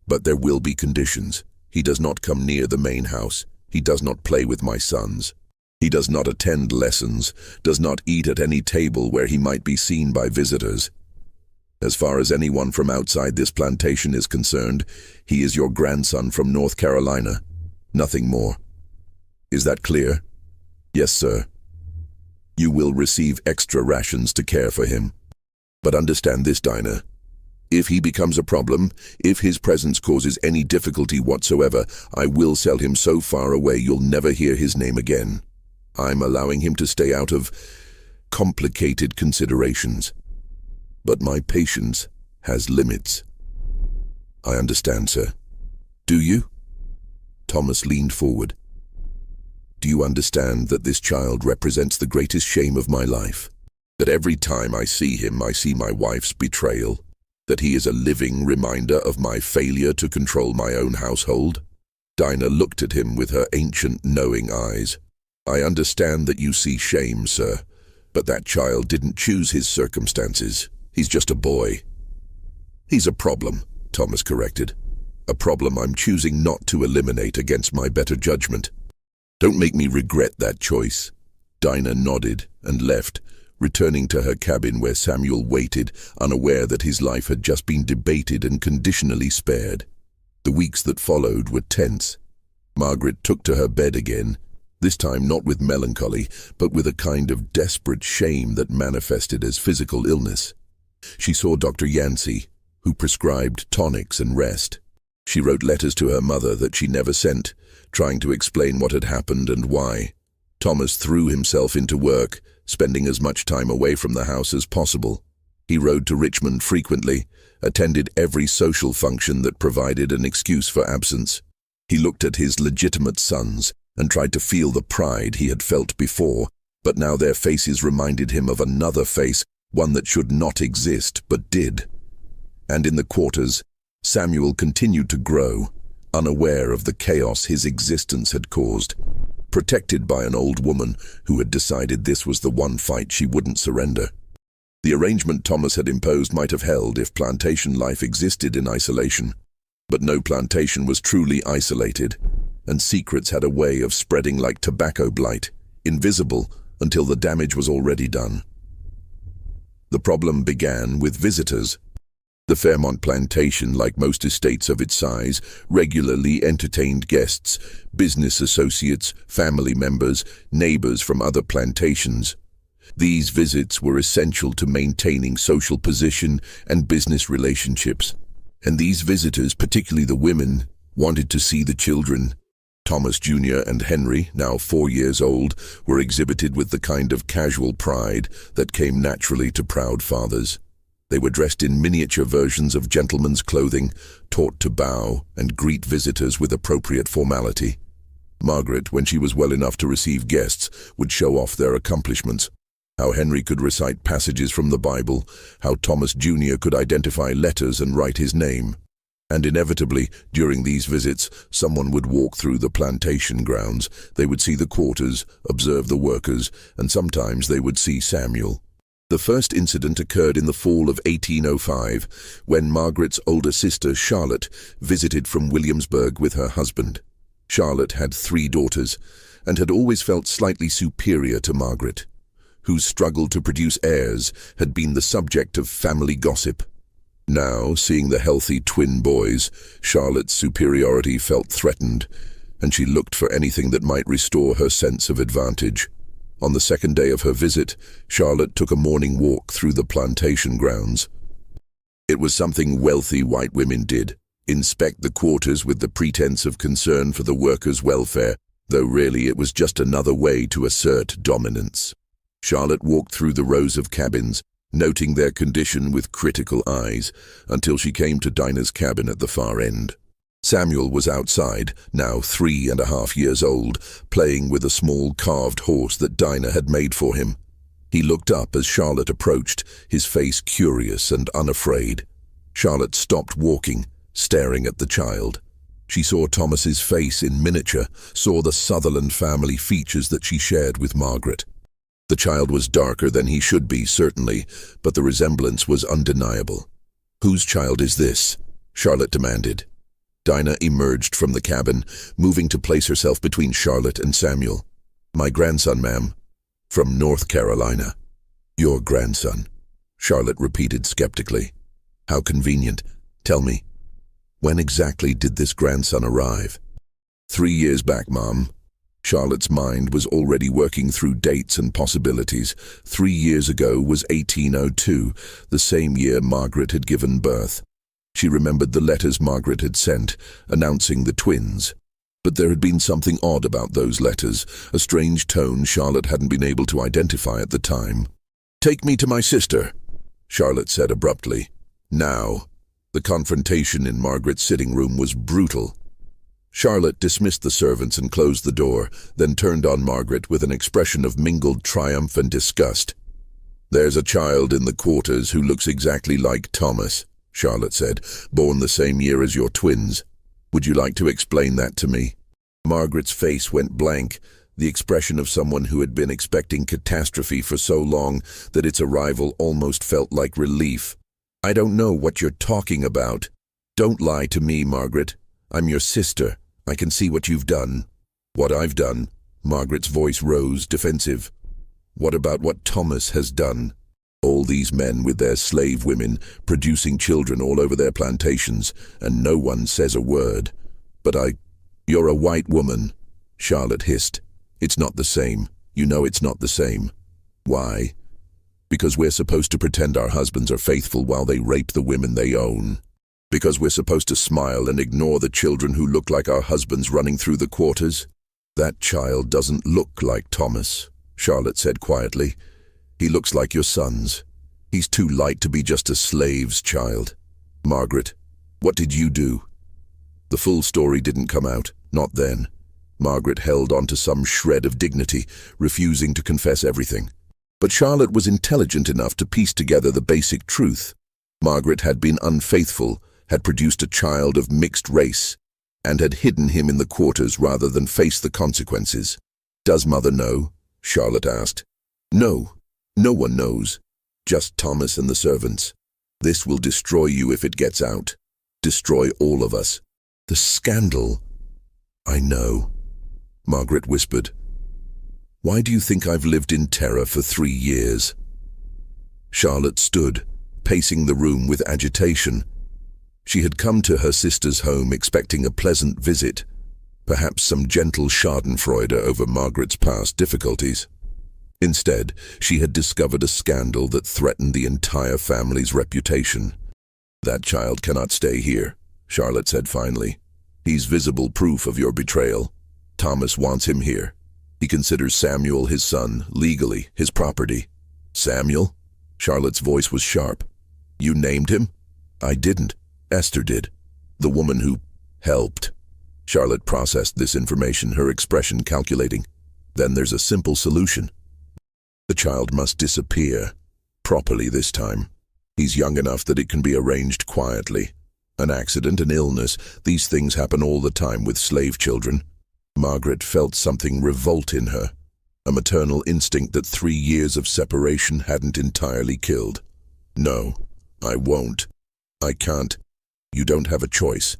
But there will be conditions. He does not come near the main house. He does not play with my sons. He does not attend lessons, does not eat at any table where he might be seen by visitors. As far as anyone from outside this plantation is concerned, he is your grandson from North Carolina. Nothing more. Is that clear? Yes, sir. You will receive extra rations to care for him. But understand this, Dinah. If he becomes a problem, if his presence causes any difficulty whatsoever, I will sell him so far away you'll never hear his name again. I'm allowing him to stay out of complicated considerations. But my patience has limits. I understand, sir. Do you? Thomas leaned forward. Do you understand that this child represents the greatest shame of my life? That every time I see him, I see my wife's betrayal? That he is a living reminder of my failure to control my own household? Dinah looked at him with her ancient, knowing eyes. I understand that you see shame, sir, but that child didn't choose his circumstances. He's just a boy. He's a problem, Thomas corrected. A problem I'm choosing not to eliminate against my better judgment. Don't make me regret that choice. Dinah nodded and left, returning to her cabin where Samuel waited, unaware that his life had just been debated and conditionally spared. The weeks that followed were tense. Margaret took to her bed again, this time not with melancholy, but with a kind of desperate shame that manifested as physical illness. She saw Dr. Yancey, who prescribed tonics and rest. She wrote letters to her mother that she never sent, trying to explain what had happened and why. Thomas threw himself into work, spending as much time away from the house as possible. He rode to Richmond frequently, attended every social function that provided an excuse for absence. He looked at his legitimate sons and tried to feel the pride he had felt before, but now their faces reminded him of another face, one that should not exist but did. And in the quarters, Samuel continued to grow, unaware of the chaos his existence had caused, protected by an old woman who had decided this was the one fight she wouldn't surrender. The arrangement Thomas had imposed might have held if plantation life existed in isolation, but no plantation was truly isolated, and secrets had a way of spreading like tobacco blight, invisible until the damage was already done. The problem began with visitors. The Fairmont plantation, like most estates of its size, regularly entertained guests, business associates, family members, neighbors from other plantations. These visits were essential to maintaining social position and business relationships. And these visitors, particularly the women, wanted to see the children. Thomas Jr. and Henry, now 4 years old, were exhibited with the kind of casual pride that came naturally to proud fathers. They were dressed in miniature versions of gentlemen's clothing, taught to bow and greet visitors with appropriate formality. Margaret, when she was well enough to receive guests, would show off their accomplishments. How Henry could recite passages from the Bible, how Thomas Jr. could identify letters and write his name. And inevitably, during these visits, someone would walk through the plantation grounds. They would see the quarters, observe the workers, and sometimes they would see Samuel. The first incident occurred in the fall of 1805, when Margaret's older sister, Charlotte, visited from Williamsburg with her husband. Charlotte had 3 daughters, and had always felt slightly superior to Margaret, whose struggle to produce heirs had been the subject of family gossip. Now, seeing the healthy twin boys, Charlotte's superiority felt threatened, and she looked for anything that might restore her sense of advantage. On the second day of her visit, Charlotte took a morning walk through the plantation grounds. It was something wealthy white women did, inspect the quarters with the pretense of concern for the workers' welfare, though really it was just another way to assert dominance. Charlotte walked through the rows of cabins, noting their condition with critical eyes, until she came to Dinah's cabin at the far end. Samuel was outside, now 3.5 years old, playing with a small carved horse that Dinah had made for him. He looked up as Charlotte approached, his face curious and unafraid. Charlotte stopped walking, staring at the child. She saw Thomas's face in miniature, saw the Sutherland family features that she shared with Margaret. The child was darker than he should be, certainly, but the resemblance was undeniable. "Whose child is this?" Charlotte demanded. Dinah emerged from the cabin, moving to place herself between Charlotte and Samuel. "My grandson, ma'am. From North Carolina." "Your grandson," Charlotte repeated skeptically. "How convenient. Tell me, when exactly did this grandson arrive?" 3 years back, Mom." Charlotte's mind was already working through dates and possibilities. 3 years ago was 1802, the same year Margaret had given birth. She remembered the letters Margaret had sent, announcing the twins. But there had been something odd about those letters, a strange tone Charlotte hadn't been able to identify at the time. "Take me to my sister," Charlotte said abruptly. Now, the confrontation in Margaret's sitting room was brutal. Charlotte dismissed the servants and closed the door, then turned on Margaret with an expression of mingled triumph and disgust. "There's a child in the quarters who looks exactly like Thomas," Charlotte said, "born the same year as your twins. Would you like to explain that to me?" Margaret's face went blank, the expression of someone who had been expecting catastrophe for so long that its arrival almost felt like relief. "I don't know what you're talking about." "Don't lie to me, Margaret. I'm your sister. I can see what you've done." "What I've done?" Margaret's voice rose, defensive. "What about what Thomas has done? All these men with their slave women producing children all over their plantations, and no one says a word." "But You're a white woman," Charlotte hissed. "It's not the same. You know it's not the same." "Why?" "Because we're supposed to pretend our husbands are faithful while they rape the women they own. Because we're supposed to smile and ignore the children who look like our husbands running through the quarters." "That child doesn't look like Thomas," Charlotte said quietly. "He looks like your son's. He's too light to be just a slave's child." "Margaret, what did you do?" The full story didn't come out, not then. Margaret held on to some shred of dignity, refusing to confess everything. But Charlotte was intelligent enough to piece together the basic truth. Margaret had been unfaithful, had produced a child of mixed race. and had hidden him in the quarters rather than face the consequences. "Does Mother know?" Charlotte asked. "No, no one knows. Just Thomas and the servants. This will destroy you if it gets out. Destroy all of us." "The scandal." "I know," Margaret whispered. "Why do you think I've lived in terror for 3 years?" Charlotte stood, pacing the room with agitation. She had come to her sister's home expecting a pleasant visit, perhaps some gentle schadenfreude over Margaret's past difficulties. Instead, she had discovered a scandal that threatened the entire family's reputation. "That child cannot stay here," Charlotte said finally. "He's visible proof of your betrayal. Thomas wants him here. He considers Samuel his son, legally, his property." "Samuel?" Charlotte's voice was sharp. "You named him?" "I didn't. Esther did. The woman who helped." Charlotte processed this information, her expression calculating. "Then there's a simple solution. The child must disappear. Properly this time. He's young enough that it can be arranged quietly. An accident, an illness, these things happen all the time with slave children." Margaret felt something revolt in her, a maternal instinct that 3 years of separation hadn't entirely killed. "No, I won't. I can't. You don't have a choice.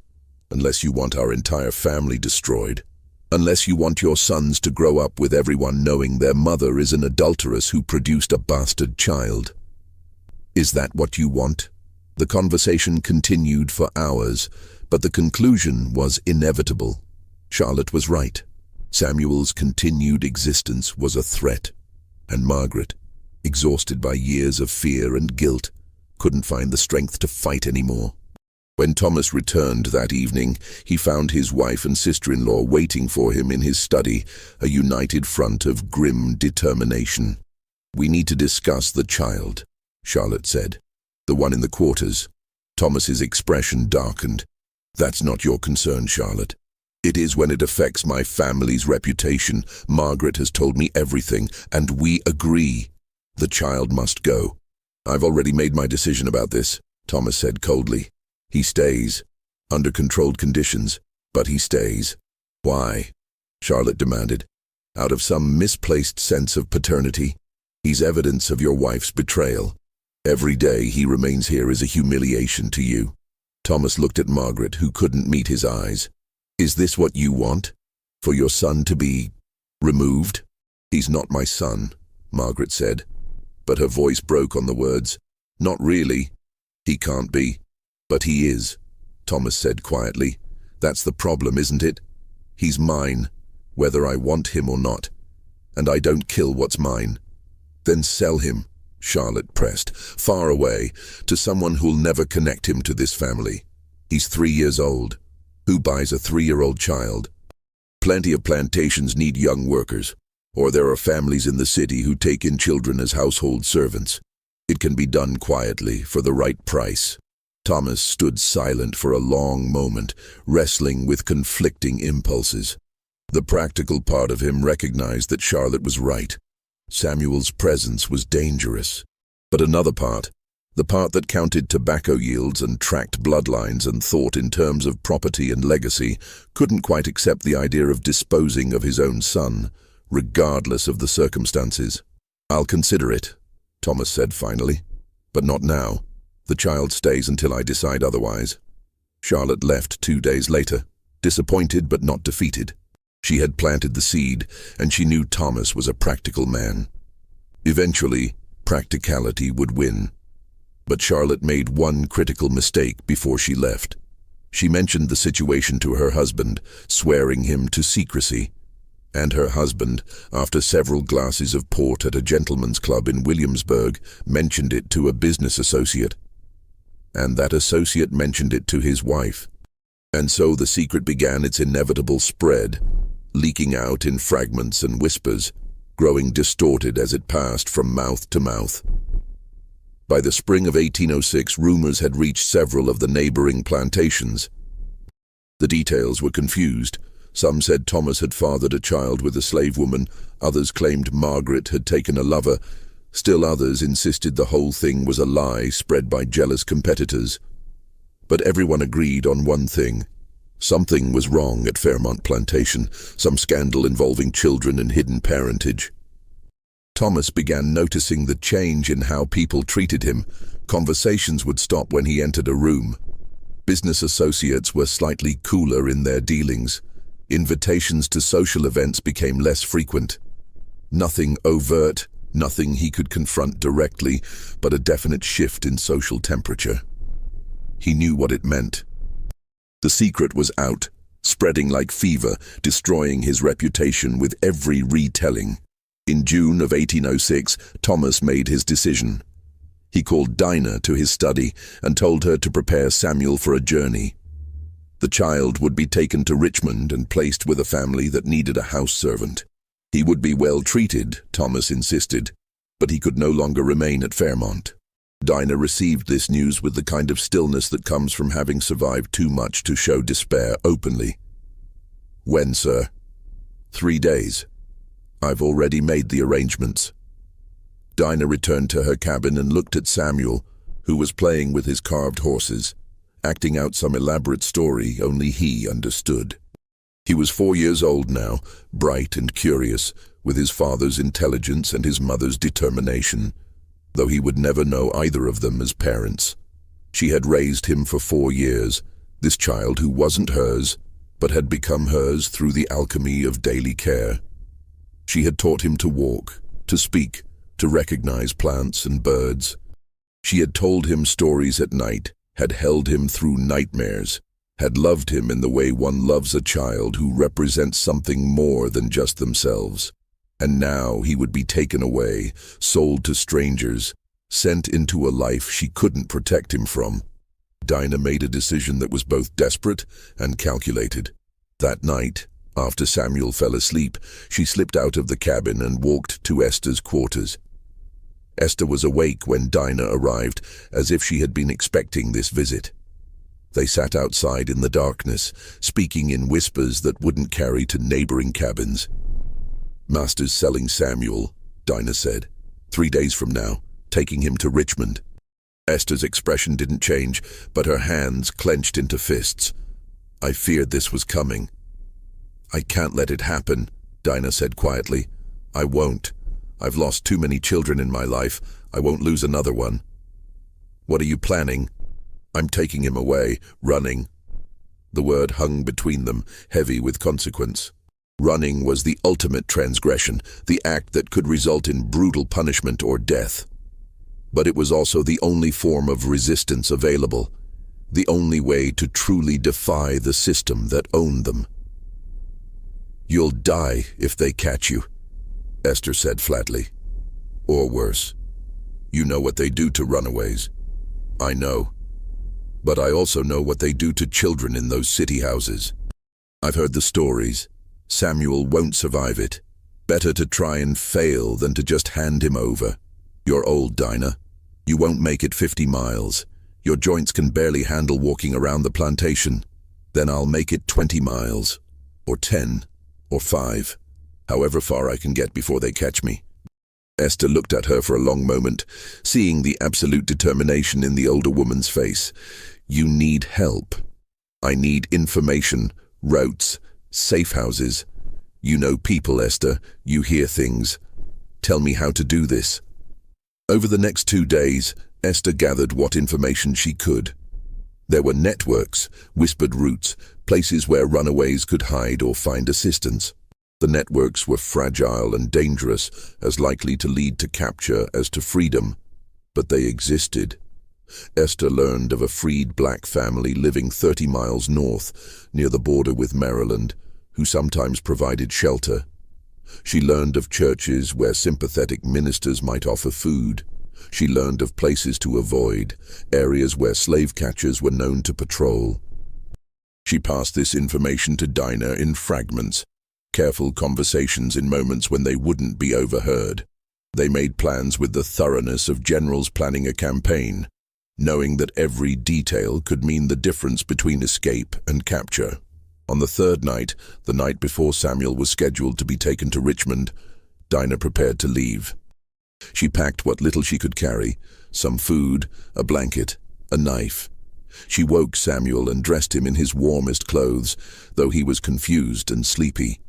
Unless you want our entire family destroyed. Unless you want your sons to grow up with everyone knowing their mother is an adulteress who produced a bastard child. Is that what you want?" The conversation continued for hours, but the conclusion was inevitable. Charlotte was right. Samuel's continued existence was a threat, and Margaret, exhausted by years of fear and guilt, couldn't find the strength to fight anymore. When Thomas returned that evening, he found his wife and sister-in-law waiting for him in his study, a united front of grim determination. "We need to discuss the child," Charlotte said. "The one in the quarters." Thomas's expression darkened. "That's not your concern, Charlotte. It is when it affects my family's reputation. Margaret has told me everything, and we agree. The child must go." "I've already made my decision about this," Thomas said coldly. "He stays. Under controlled conditions, but he stays." "Why?" Charlotte demanded. "Out of some misplaced sense of paternity. He's evidence of your wife's betrayal. Every day he remains here is a humiliation to you." Thomas looked at Margaret, who couldn't meet his eyes. "Is this what you want? For your son to be removed?" "He's not my son," Margaret said, but her voice broke on the words. "Not really. He can't be." "But he is," Thomas said quietly. "That's the problem, isn't it? He's mine, whether I want him or not. And I don't kill what's mine." "Then sell him," Charlotte pressed, "far away, to someone who'll never connect him to this family. He's 3 years old. Who buys a 3-year-old child? Plenty of plantations need young workers, or there are families in the city who take in children as household servants. It can be done quietly, for the right price." Thomas stood silent for a long moment, wrestling with conflicting impulses. The practical part of him recognized that Charlotte was right. Samuel's presence was dangerous. But another part, the part that counted tobacco yields and tracked bloodlines and thought in terms of property and legacy, couldn't quite accept the idea of disposing of his own son, regardless of the circumstances. "I'll consider it," Thomas said finally. "But not now. The child stays until I decide otherwise." Charlotte left 2 days later, disappointed but not defeated. She had planted the seed, and she knew Thomas was a practical man. Eventually, practicality would win. But Charlotte made one critical mistake before she left. She mentioned the situation to her husband, swearing him to secrecy. And her husband, after several glasses of port at a gentleman's club in Williamsburg, mentioned it to a business associate. And that associate mentioned it to his wife. And so the secret began its inevitable spread, leaking out in fragments and whispers, growing distorted as it passed from mouth to mouth. By the spring of 1806, rumors had reached several of the neighboring plantations. The details were confused. Some said Thomas had fathered a child with a slave woman, others claimed Margaret had taken a lover, still others insisted the whole thing was a lie spread by jealous competitors. But everyone agreed on one thing: Something was wrong at Fairmont Plantation, some scandal involving children and hidden parentage. Thomas began noticing the change in how people treated him. Conversations would stop when he entered a room. Business associates were slightly cooler in their dealings. Invitations to social events became less frequent. Nothing overt, nothing he could confront directly, but a definite shift in social temperature. He knew what it meant. The secret was out, spreading like fever, destroying his reputation with every retelling. In June of 1806, Thomas made his decision. He called Dinah to his study and told her to prepare Samuel for a journey. The child would be taken to Richmond and placed with a family that needed a house servant. He would be well treated, Thomas insisted, but he could no longer remain at Fairmont. Dinah received this news with the kind of stillness that comes from having survived too much to show despair openly. "When, sir?" "3 days. I've already made the arrangements." Dinah returned to her cabin and looked at Samuel, who was playing with his carved horses, acting out some elaborate story only he understood. He was 4 years old now, bright and curious, with his father's intelligence and his mother's determination, though he would never know either of them as parents. She had raised him for 4 years, this child who wasn't hers, but had become hers through the alchemy of daily care. She had taught him to walk, to speak, to recognize plants and birds. She had told him stories at night, had held him through nightmares, had loved him in the way one loves a child who represents something more than just themselves. And now he would be taken away, sold to strangers, sent into a life she couldn't protect him from. Dinah made a decision that was both desperate and calculated. That night, after Samuel fell asleep, she slipped out of the cabin and walked to Esther's quarters. Esther was awake when Dinah arrived, as if she had been expecting this visit. They sat outside in the darkness, speaking in whispers that wouldn't carry to neighboring cabins. "Master's selling Samuel," Dinah said. 3 days from now, taking him to Richmond." Esther's expression didn't change, but her hands clenched into fists. "I feared this was coming." "I can't let it happen," Dinah said quietly. "I won't. I've lost too many children in my life. I won't lose another one." "What are you planning?" "I'm taking him away, running." The word hung between them, heavy with consequence. Running was the ultimate transgression, the act that could result in brutal punishment or death. But it was also the only form of resistance available, the only way to truly defy the system that owned them. "You'll die if they catch you," Esther said flatly. "Or worse. You know what they do to runaways." "I know. But I also know what they do to children in those city houses. I've heard the stories. Samuel won't survive it. Better to try and fail than to just hand him over. You're old, Dinah. You won't make it 50 miles. Your joints can barely handle walking around the plantation. Then I'll make it 20 miles. Or 10. Or 5. However far I can get before they catch me." Esther looked at her for a long moment, seeing the absolute determination in the older woman's face. "You need help. I need information, routes, safe houses. You know people, Esther. You hear things. Tell me how to do this." Over the next 2 days, Esther gathered what information she could. There were networks, whispered routes, places where runaways could hide or find assistance. The networks were fragile and dangerous, as likely to lead to capture as to freedom, but they existed. Esther learned of a freed black family living 30 miles north, near the border with Maryland, who sometimes provided shelter. She learned of churches where sympathetic ministers might offer food. She learned of places to avoid, areas where slave catchers were known to patrol. She passed this information to Dinah in fragments, careful conversations in moments when they wouldn't be overheard. They made plans with the thoroughness of generals planning a campaign, knowing that every detail could mean the difference between escape and capture. On the 3rd night, the night before Samuel was scheduled to be taken to Richmond, Dinah prepared to leave. She packed what little she could carry, some food, a blanket, a knife. She woke Samuel and dressed him in his warmest clothes, though he was confused and sleepy.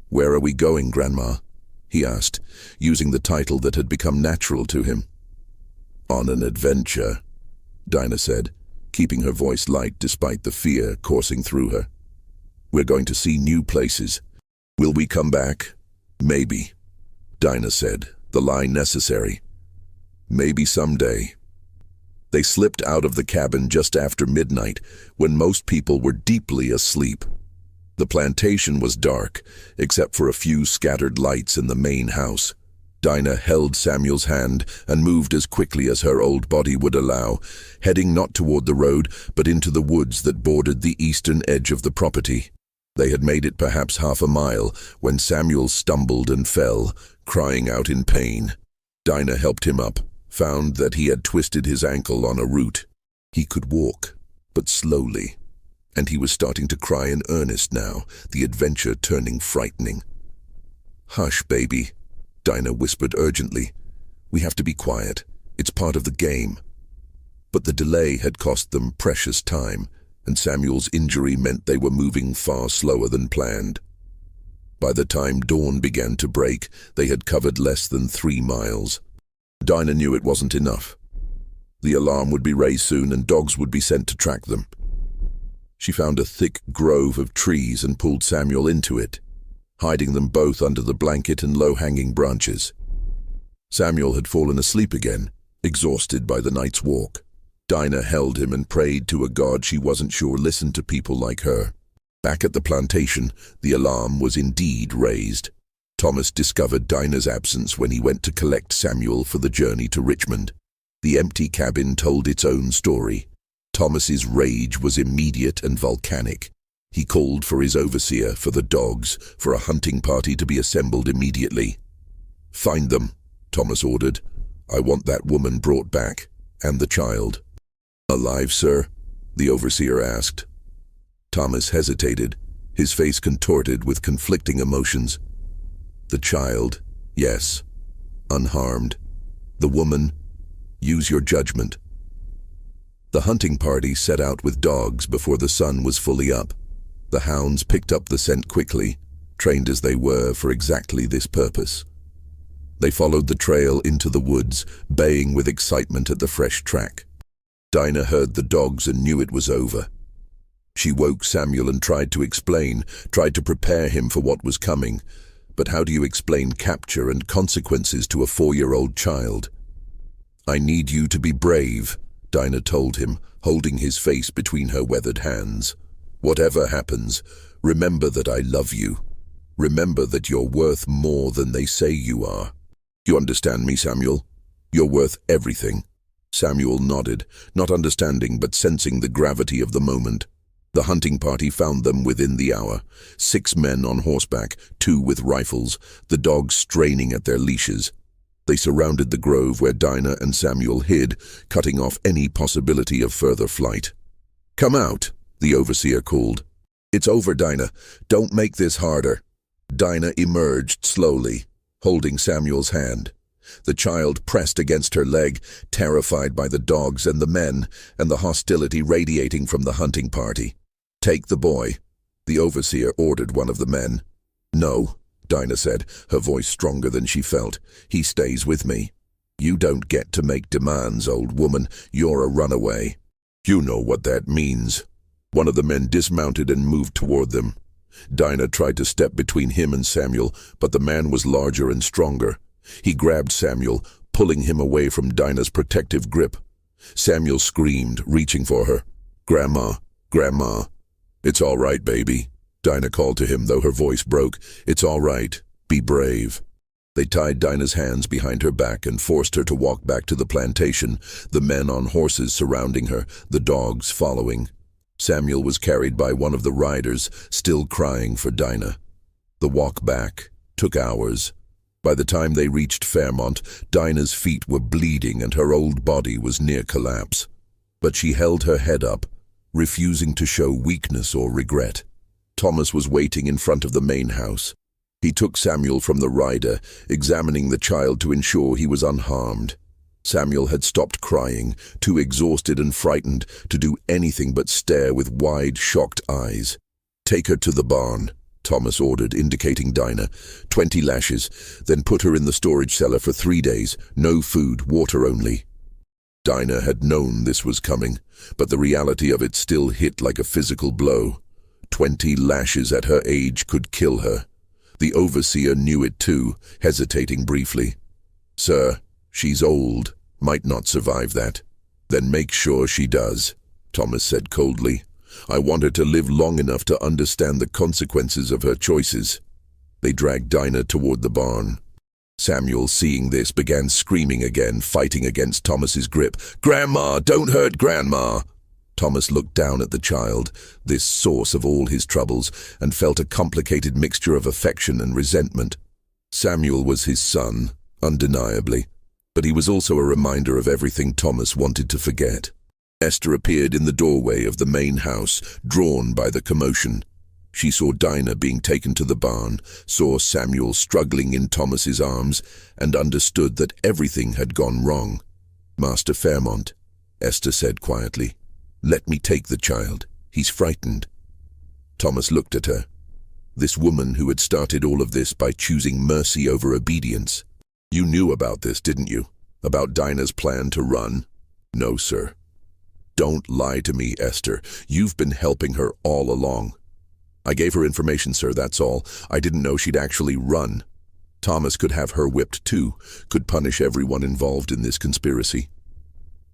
"Where are we going, Grandma?" he asked, using the title that had become natural to him. "On an adventure," Dinah said, keeping her voice light despite the fear coursing through her. "We're going to see new places. Will we come back?" "Maybe," Dinah said, the line necessary. "Maybe someday." They slipped out of the cabin just after midnight, when most people were deeply asleep. The plantation was dark, except for a few scattered lights in the main house. Dinah held Samuel's hand and moved as quickly as her old body would allow, heading not toward the road, but into the woods that bordered the eastern edge of the property. They had made it perhaps half a mile when Samuel stumbled and fell, crying out in pain. Dinah helped him up, found that he had twisted his ankle on a root. He could walk, but slowly, and he was starting to cry in earnest now, the adventure turning frightening. "Hush, baby," Dinah whispered urgently. "We have to be quiet. It's part of the game." But the delay had cost them precious time, and Samuel's injury meant they were moving far slower than planned. By the time dawn began to break, they had covered less than 3 miles. Dinah knew it wasn't enough. The alarm would be raised soon and dogs would be sent to track them. She found a thick grove of trees and pulled Samuel into it, hiding them both under the blanket and low-hanging branches. Samuel had fallen asleep again, exhausted by the night's walk. Dinah held him and prayed to a God she wasn't sure listened to people like her. Back at the plantation, the alarm was indeed raised. Thomas discovered Dinah's absence when he went to collect Samuel for the journey to Richmond. The empty cabin told its own story. Thomas's rage was immediate and volcanic. He called for his overseer, for the dogs, for a hunting party to be assembled immediately. "Find them," Thomas ordered. "I want that woman brought back, and the child." "Alive, sir?" the overseer asked. Thomas hesitated, his face contorted with conflicting emotions. "The child, yes, unharmed. The woman, use your judgment." The hunting party set out with dogs before the sun was fully up. The hounds picked up the scent quickly, trained as they were for exactly this purpose. They followed the trail into the woods, baying with excitement at the fresh track. Dinah heard the dogs and knew it was over. She woke Samuel and tried to explain, tried to prepare him for what was coming. But how do you explain capture and consequences to a 4-year-old child? "I need you to be brave," Dinah told him, holding his face between her weathered hands. "Whatever happens, remember that I love you. Remember that you're worth more than they say you are. You understand me, Samuel? You're worth everything." Samuel nodded, not understanding but sensing the gravity of the moment. The hunting party found them within the hour. 6 men on horseback, 2 with rifles, the dogs straining at their leashes. They surrounded the grove where Dinah and Samuel hid, cutting off any possibility of further flight. "Come out," the overseer called. "It's over, Dinah. Don't make this harder." Dinah emerged slowly, holding Samuel's hand. The child pressed against her leg, terrified by the dogs and the men, and the hostility radiating from the hunting party. "Take the boy," the overseer ordered one of the men. "No," Dinah said, her voice stronger than she felt. "He stays with me." "You don't get to make demands, old woman. You're a runaway." "You know what that means." One of the men dismounted and moved toward them. Dinah tried to step between him and Samuel, but the man was larger and stronger. He grabbed Samuel, pulling him away from Dinah's protective grip. Samuel screamed, reaching for her. "Grandma, Grandma." "It's all right, baby," Dinah called to him, though her voice broke. "It's all right. Be brave." They tied Dinah's hands behind her back and forced her to walk back to the plantation, the men on horses surrounding her, the dogs following. Samuel was carried by one of the riders, still crying for Dinah. The walk back took hours. By the time they reached Fairmont, Dinah's feet were bleeding and her old body was near collapse. But she held her head up, refusing to show weakness or regret. Thomas was waiting in front of the main house. He took Samuel from the rider, examining the child to ensure he was unharmed. Samuel had stopped crying, too exhausted and frightened to do anything but stare with wide, shocked eyes. "Take her to the barn," Thomas ordered, indicating Dinah. 20 lashes, then put her in the storage cellar for 3 days. No food, water only. Dinah had known this was coming, but the reality of it still hit like a physical blow. 20 lashes at her age could kill her. The overseer knew it too, hesitating briefly. "Sir, she's old, might not survive that." "Then make sure she does," Thomas said coldly. "I want her to live long enough to understand the consequences of her choices." They dragged Dinah toward the barn. Samuel, seeing this, began screaming again, fighting against Thomas's grip. "Grandma, don't hurt Grandma!" Thomas looked down at the child, this source of all his troubles, and felt a complicated mixture of affection and resentment. Samuel was his son, undeniably, but he was also a reminder of everything Thomas wanted to forget. Esther appeared in the doorway of the main house, drawn by the commotion. She saw Dinah being taken to the barn, saw Samuel struggling in Thomas's arms, and understood that everything had gone wrong. "Master Fairmont," Esther said quietly, "let me take the child. He's frightened." Thomas looked at her. This woman who had started all of this by choosing mercy over obedience. "You knew about this, didn't you? About Dinah's plan to run?" "No, sir." "Don't lie to me, Esther. You've been helping her all along." "I gave her information, sir, that's all. I didn't know she'd actually run." Thomas could have her whipped too, could punish everyone involved in this conspiracy.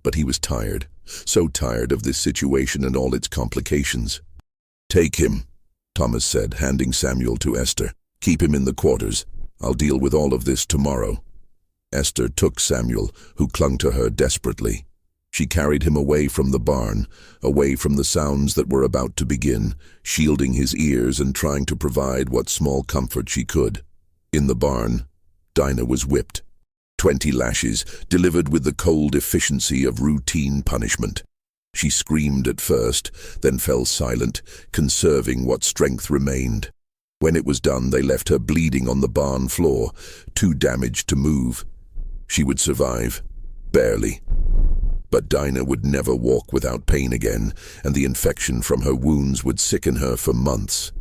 But he was tired, so tired of this situation and all its complications. "Take him," Thomas said, handing Samuel to Esther. "Keep him in the quarters. I'll deal with all of this tomorrow." Esther took Samuel, who clung to her desperately. She carried him away from the barn, away from the sounds that were about to begin, shielding his ears and trying to provide what small comfort she could. In the barn, Dinah was whipped. 20 lashes, delivered with the cold efficiency of routine punishment. She screamed at first, then fell silent, conserving what strength remained. When it was done, they left her bleeding on the barn floor, too damaged to move. She would survive. Barely. But Dinah would never walk without pain again, and the infection from her wounds would sicken her for months.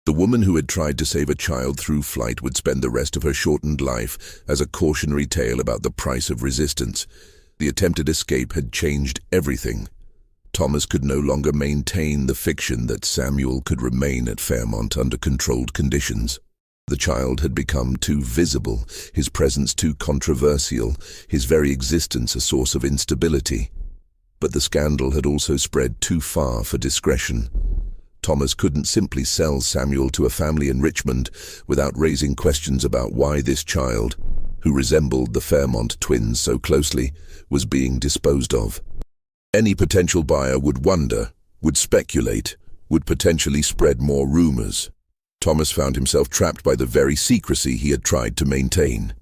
The woman who had tried to save a child through flight would spend the rest of her shortened life as a cautionary tale about the price of resistance. The attempted escape had changed everything. Thomas could no longer maintain the fiction that Samuel could remain at Fairmont under controlled conditions. The child had become too visible, his presence too controversial, his very existence a source of instability. But the scandal had also spread too far for discretion. Thomas couldn't simply sell Samuel to a family in Richmond without raising questions about why this child, who resembled the Fairmont twins so closely, was being disposed of. Any potential buyer would wonder, would speculate, would potentially spread more rumors. Thomas found himself trapped by the very secrecy he had tried to maintain.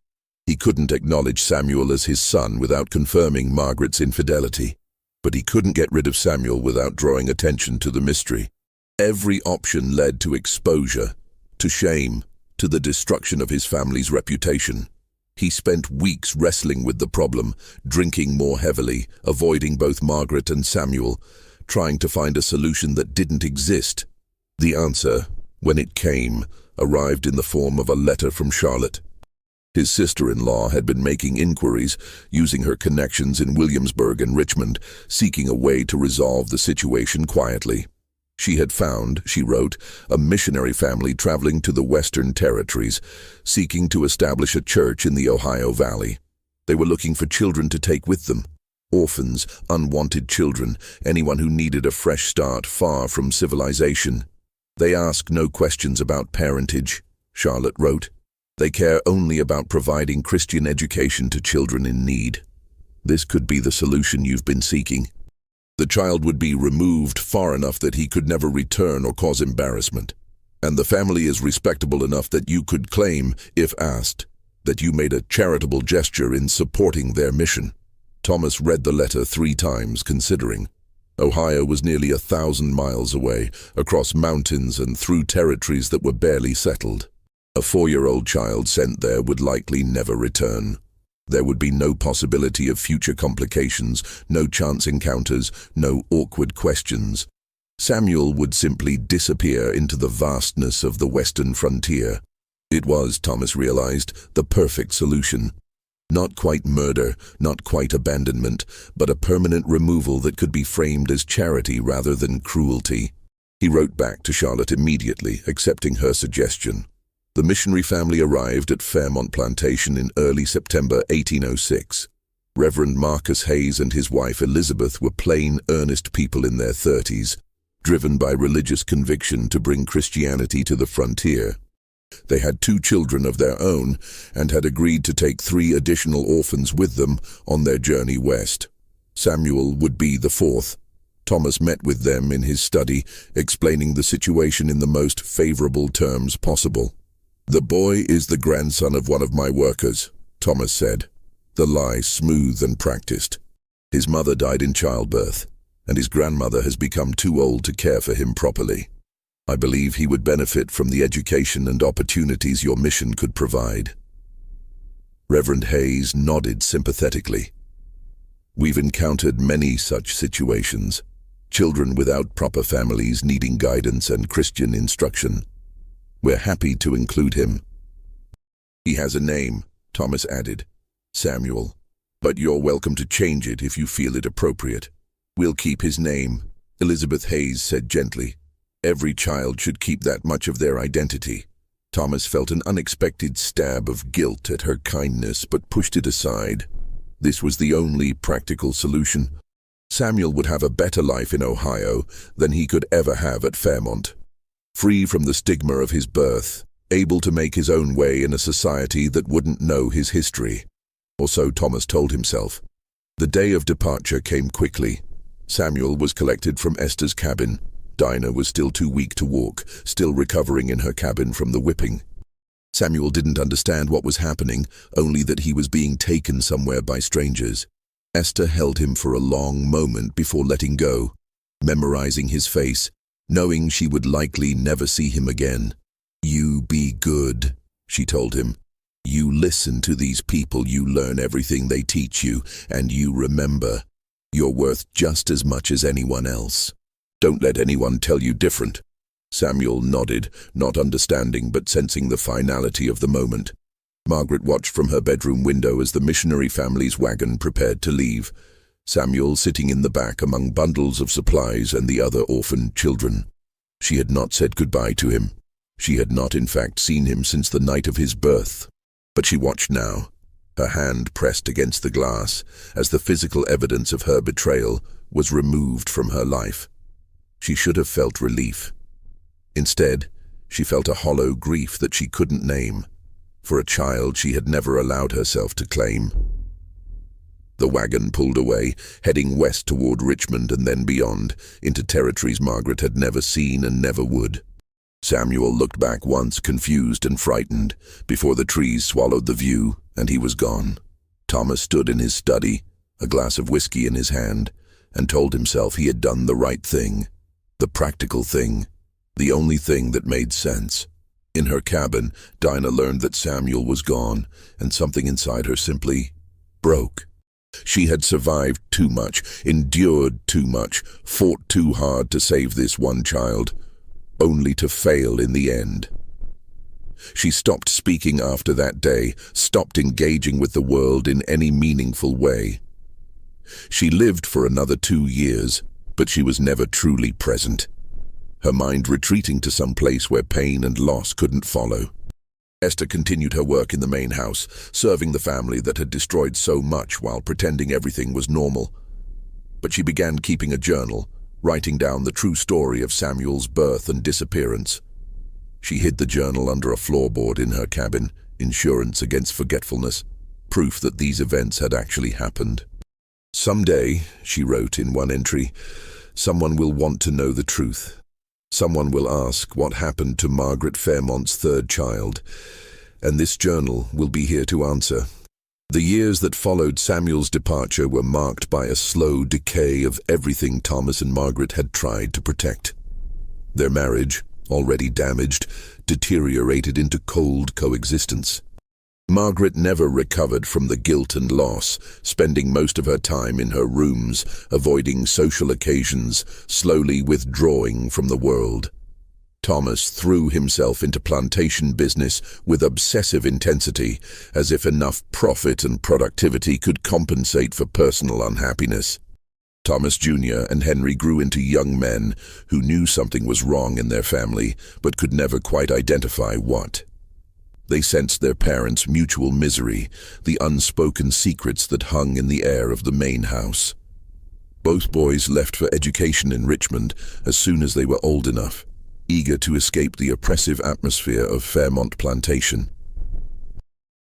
He couldn't acknowledge Samuel as his son without confirming Margaret's infidelity. But he couldn't get rid of Samuel without drawing attention to the mystery. Every option led to exposure, to shame, to the destruction of his family's reputation. He spent weeks wrestling with the problem, drinking more heavily, avoiding both Margaret and Samuel, trying to find a solution that didn't exist. The answer, when it came, arrived in the form of a letter from Charlotte. His sister-in-law had been making inquiries, using her connections in Williamsburg and Richmond, seeking a way to resolve the situation quietly. She had found, she wrote, a missionary family traveling to the Western Territories, seeking to establish a church in the Ohio Valley. They were looking for children to take with them. Orphans, unwanted children, anyone who needed a fresh start far from civilization. They ask no questions about parentage, Charlotte wrote. They care only about providing Christian education to children in need. This could be the solution you've been seeking. The child would be removed far enough that he could never return or cause embarrassment. And the family is respectable enough that you could claim, if asked, that you made a charitable gesture in supporting their mission. Thomas read the letter 3 times, considering. Ohio was nearly 1,000 miles away, across mountains and through territories that were barely settled. A 4-year-old child sent there would likely never return. There would be no possibility of future complications, no chance encounters, no awkward questions. Samuel would simply disappear into the vastness of the western frontier. It was, Thomas realized, the perfect solution. Not quite murder, not quite abandonment, but a permanent removal that could be framed as charity rather than cruelty. He wrote back to Charlotte immediately, accepting her suggestion. The missionary family arrived at Fairmont Plantation in early September 1806. Reverend Marcus Hayes and his wife Elizabeth were plain, earnest people in their 30s, driven by religious conviction to bring Christianity to the frontier. They had 2 children of their own and had agreed to take 3 additional orphans with them on their journey west. Samuel would be the 4th. Thomas met with them in his study, explaining the situation in the most favorable terms possible. "The boy is the grandson of one of my workers," Thomas said, the lie smooth and practiced. "His mother died in childbirth, and his grandmother has become too old to care for him properly. I believe he would benefit from the education and opportunities your mission could provide." Reverend Hayes nodded sympathetically. "We've encountered many such situations. Children without proper families needing guidance and Christian instruction. We're happy to include him." "He has a name," Thomas added. "Samuel. But you're welcome to change it if you feel it appropriate." "We'll keep his name," Elizabeth Hayes said gently. "Every child should keep that much of their identity." Thomas felt an unexpected stab of guilt at her kindness, but pushed it aside. This was the only practical solution. Samuel would have a better life in Ohio than he could ever have at Fairmont. Free from the stigma of his birth, able to make his own way in a society that wouldn't know his history. Or so Thomas told himself. The day of departure came quickly. Samuel was collected from Esther's cabin. Dinah was still too weak to walk, still recovering in her cabin from the whipping. Samuel didn't understand what was happening, only that he was being taken somewhere by strangers. Esther held him for a long moment before letting go, memorizing his face, knowing she would likely never see him again. "You be good," she told him. "You listen to these people, you learn everything they teach you, and you remember. You're worth just as much as anyone else. Don't let anyone tell you different." Samuel nodded, not understanding but sensing the finality of the moment. Margaret watched from her bedroom window as the missionary family's wagon prepared to leave, Samuel sitting in the back among bundles of supplies and the other orphaned children. She had not said goodbye to him. She had not in fact seen him since the night of his birth. But she watched now, her hand pressed against the glass, as the physical evidence of her betrayal was removed from her life. She should have felt relief. Instead, she felt a hollow grief that she couldn't name, for a child she had never allowed herself to claim. The wagon pulled away, heading west toward Richmond and then beyond, into territories Margaret had never seen and never would. Samuel looked back once, confused and frightened, before the trees swallowed the view, and he was gone. Thomas stood in his study, a glass of whiskey in his hand, and told himself he had done the right thing, the practical thing, the only thing that made sense. In her cabin, Dinah learned that Samuel was gone, and something inside her simply broke. She had survived too much, endured too much, fought too hard to save this one child, only to fail in the end. She stopped speaking after that day, stopped engaging with the world in any meaningful way. She lived for another 2 years, but she was never truly present, her mind retreating to some place where pain and loss couldn't follow. Esther continued her work in the main house, serving the family that had destroyed so much while pretending everything was normal. But she began keeping a journal, writing down the true story of Samuel's birth and disappearance. She hid the journal under a floorboard in her cabin, insurance against forgetfulness, proof that these events had actually happened. "Someday," she wrote in one entry, "someone will want to know the truth. Someone will ask what happened to Margaret Fairmont's 3rd child, and this journal will be here to answer." The years that followed Samuel's departure were marked by a slow decay of everything Thomas and Margaret had tried to protect. Their marriage, already damaged, deteriorated into cold coexistence. Margaret never recovered from the guilt and loss, spending most of her time in her rooms, avoiding social occasions, slowly withdrawing from the world. Thomas threw himself into plantation business with obsessive intensity, as if enough profit and productivity could compensate for personal unhappiness. Thomas Jr. and Henry grew into young men who knew something was wrong in their family, but could never quite identify what. They sensed their parents' mutual misery, the unspoken secrets that hung in the air of the main house. Both boys left for education in Richmond as soon as they were old enough, eager to escape the oppressive atmosphere of Fairmont Plantation.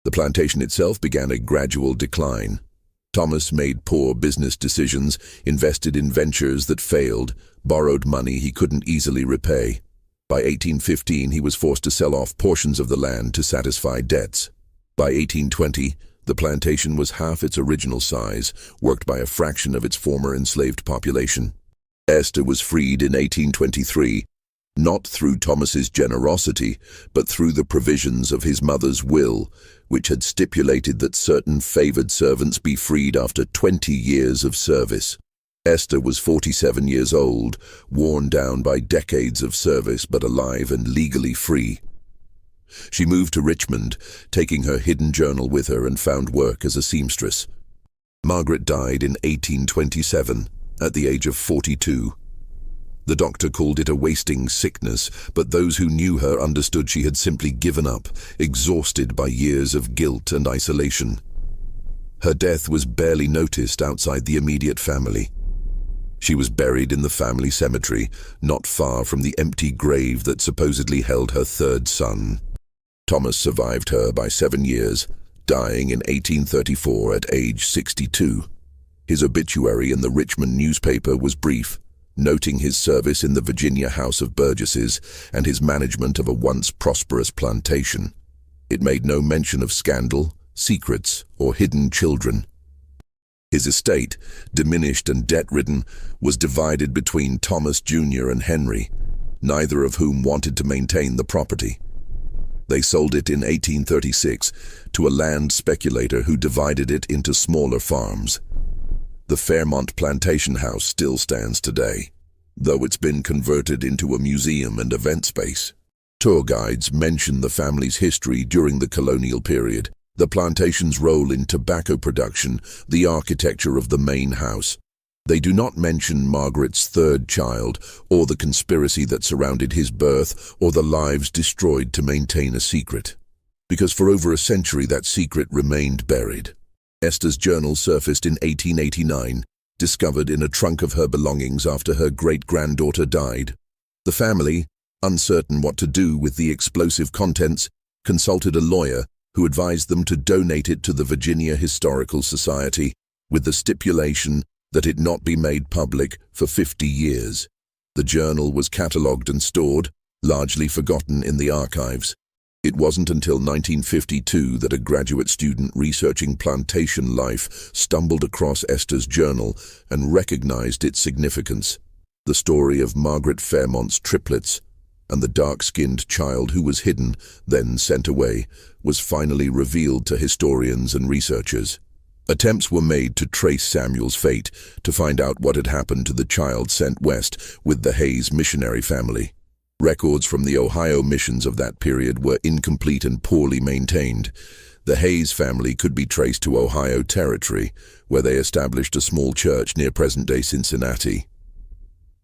The plantation itself began a gradual decline. Thomas made poor business decisions, invested in ventures that failed, borrowed money he couldn't easily repay. By 1815, he was forced to sell off portions of the land to satisfy debts. By 1820, the plantation was half its original size, worked by a fraction of its former enslaved population. Esther was freed in 1823, not through Thomas's generosity, but through the provisions of his mother's will, which had stipulated that certain favored servants be freed after 20 years of service. Esther was 47 years old, worn down by decades of service but alive and legally free. She moved to Richmond, taking her hidden journal with her, and found work as a seamstress. Margaret died in 1827, at the age of 42. The doctor called it a wasting sickness, but those who knew her understood she had simply given up, exhausted by years of guilt and isolation. Her death was barely noticed outside the immediate family. She was buried in the family cemetery, not far from the empty grave that supposedly held her third son. Thomas survived her by 7 years, dying in 1834 at age 62. His obituary in the Richmond newspaper was brief, noting his service in the Virginia House of Burgesses and his management of a once prosperous plantation. It made no mention of scandal, secrets, or hidden children. His estate, diminished and debt-ridden, was divided between Thomas Jr. and Henry, neither of whom wanted to maintain the property. They sold it in 1836 to a land speculator who divided it into smaller farms. The Fairmont Plantation House still stands today, though it's been converted into a museum and event space. Tour guides mention the family's history during the colonial period, the plantation's role in tobacco production, the architecture of the main house. They do not mention Margaret's third child, or the conspiracy that surrounded his birth, or the lives destroyed to maintain a secret. Because for over a century that secret remained buried. Esther's journal surfaced in 1889, discovered in a trunk of her belongings after her great-granddaughter died. The family, uncertain what to do with the explosive contents, consulted a lawyer who advised them to donate it to the Virginia Historical Society, with the stipulation that it not be made public for 50 years. The journal was catalogued and stored, largely forgotten in the archives. It wasn't until 1952 that a graduate student researching plantation life stumbled across Esther's journal and recognized its significance. The story of Margaret Fairmont's triplets and the dark-skinned child who was hidden, then sent away, was finally revealed to historians and researchers. Attempts were made to trace Samuel's fate, to find out what had happened to the child sent west with the Hayes missionary family. Records from the Ohio missions of that period were incomplete and poorly maintained. The Hayes family could be traced to Ohio Territory, where they established a small church near present-day Cincinnati.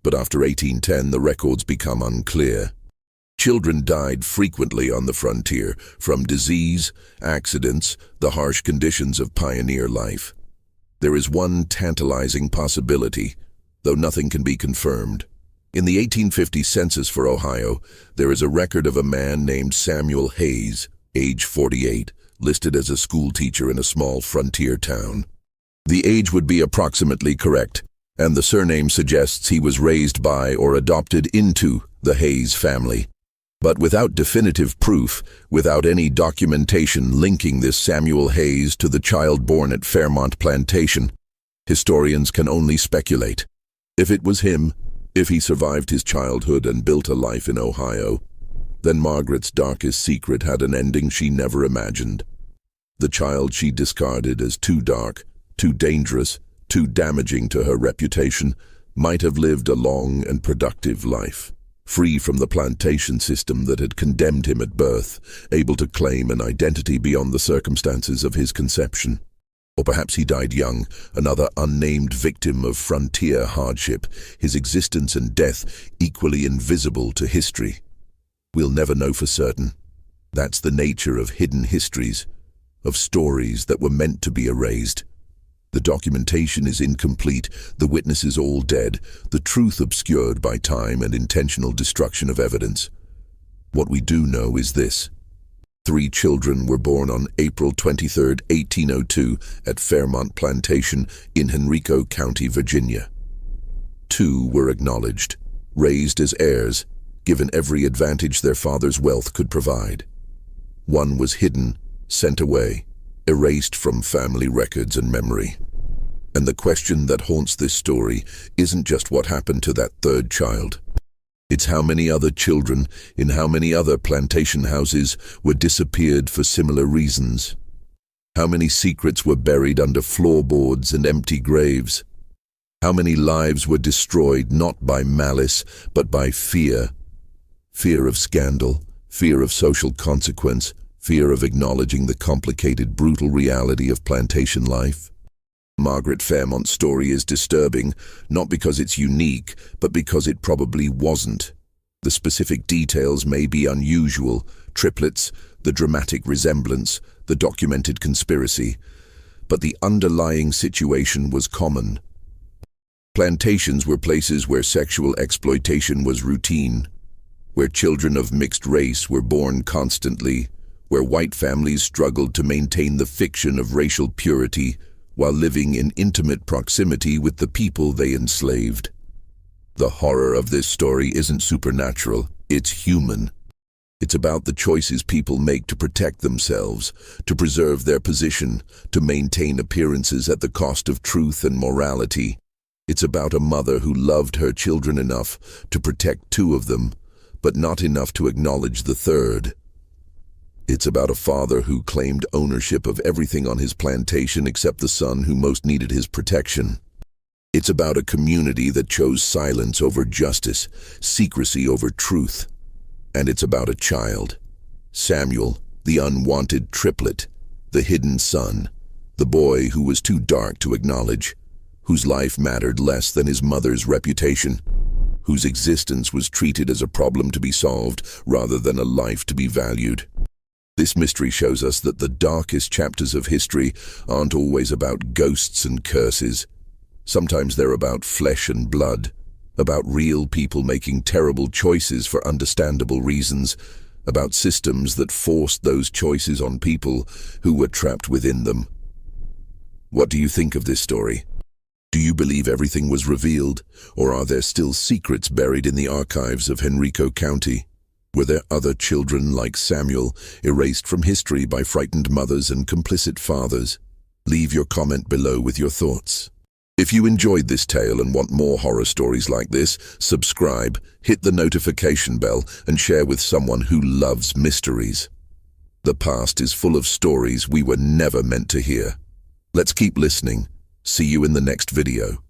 But after 1810, the records become unclear. Children died frequently on the frontier, from disease, accidents, the harsh conditions of pioneer life. There is one tantalizing possibility, though nothing can be confirmed. In the 1850 census for Ohio, there is a record of a man named Samuel Hayes, age 48, listed as a school teacher in a small frontier town. The age would be approximately correct, and the surname suggests he was raised by or adopted into the Hayes family. But without definitive proof, without any documentation linking this Samuel Hayes to the child born at Fairmont Plantation, historians can only speculate. If it was him, if he survived his childhood and built a life in Ohio, then Margaret's darkest secret had an ending she never imagined. The child she discarded as too dark, too dangerous, too damaging to her reputation, might have lived a long and productive life, free from the plantation system that had condemned him at birth, able to claim an identity beyond the circumstances of his conception. Or perhaps he died young, another unnamed victim of frontier hardship, his existence and death equally invisible to history. We'll never know for certain. That's the nature of hidden histories, of stories that were meant to be erased. The documentation is incomplete, the witnesses all dead, the truth obscured by time and intentional destruction of evidence. What we do know is this. 3 children were born on April 23, 1802, at Fairmont Plantation in Henrico County, Virginia. 2 were acknowledged, raised as heirs, given every advantage their father's wealth could provide. 1 was hidden, sent away, erased from family records and memory. And the question that haunts this story isn't just what happened to that 3rd child. It's how many other children in how many other plantation houses were disappeared for similar reasons. How many secrets were buried under floorboards and empty graves. How many lives were destroyed not by malice but by fear. Fear of scandal, fear of social consequence, fear of acknowledging the complicated, brutal reality of plantation life. Margaret Fairmont's story is disturbing, not because it's unique, but because it probably wasn't. The specific details may be unusual, triplets, the dramatic resemblance, the documented conspiracy, but the underlying situation was common. Plantations were places where sexual exploitation was routine, where children of mixed race were born constantly, where white families struggled to maintain the fiction of racial purity while living in intimate proximity with the people they enslaved. The horror of this story isn't supernatural, it's human. It's about the choices people make to protect themselves, to preserve their position, to maintain appearances at the cost of truth and morality. It's about a mother who loved her children enough to protect 2 of them, but not enough to acknowledge the 3rd. It's about a father who claimed ownership of everything on his plantation except the son who most needed his protection. It's about a community that chose silence over justice, secrecy over truth. And it's about a child, Samuel, the unwanted triplet, the hidden son, the boy who was too dark to acknowledge, whose life mattered less than his mother's reputation, whose existence was treated as a problem to be solved rather than a life to be valued. This mystery shows us that the darkest chapters of history aren't always about ghosts and curses. Sometimes they're about flesh and blood, about real people making terrible choices for understandable reasons, about systems that forced those choices on people who were trapped within them. What do you think of this story? Do you believe everything was revealed, or are there still secrets buried in the archives of Henrico County? Were there other children like Samuel, erased from history by frightened mothers and complicit fathers? Leave your comment below with your thoughts. If you enjoyed this tale and want more horror stories like this, subscribe, hit the notification bell, and share with someone who loves mysteries. The past is full of stories we were never meant to hear. Let's keep listening. See you in the next video.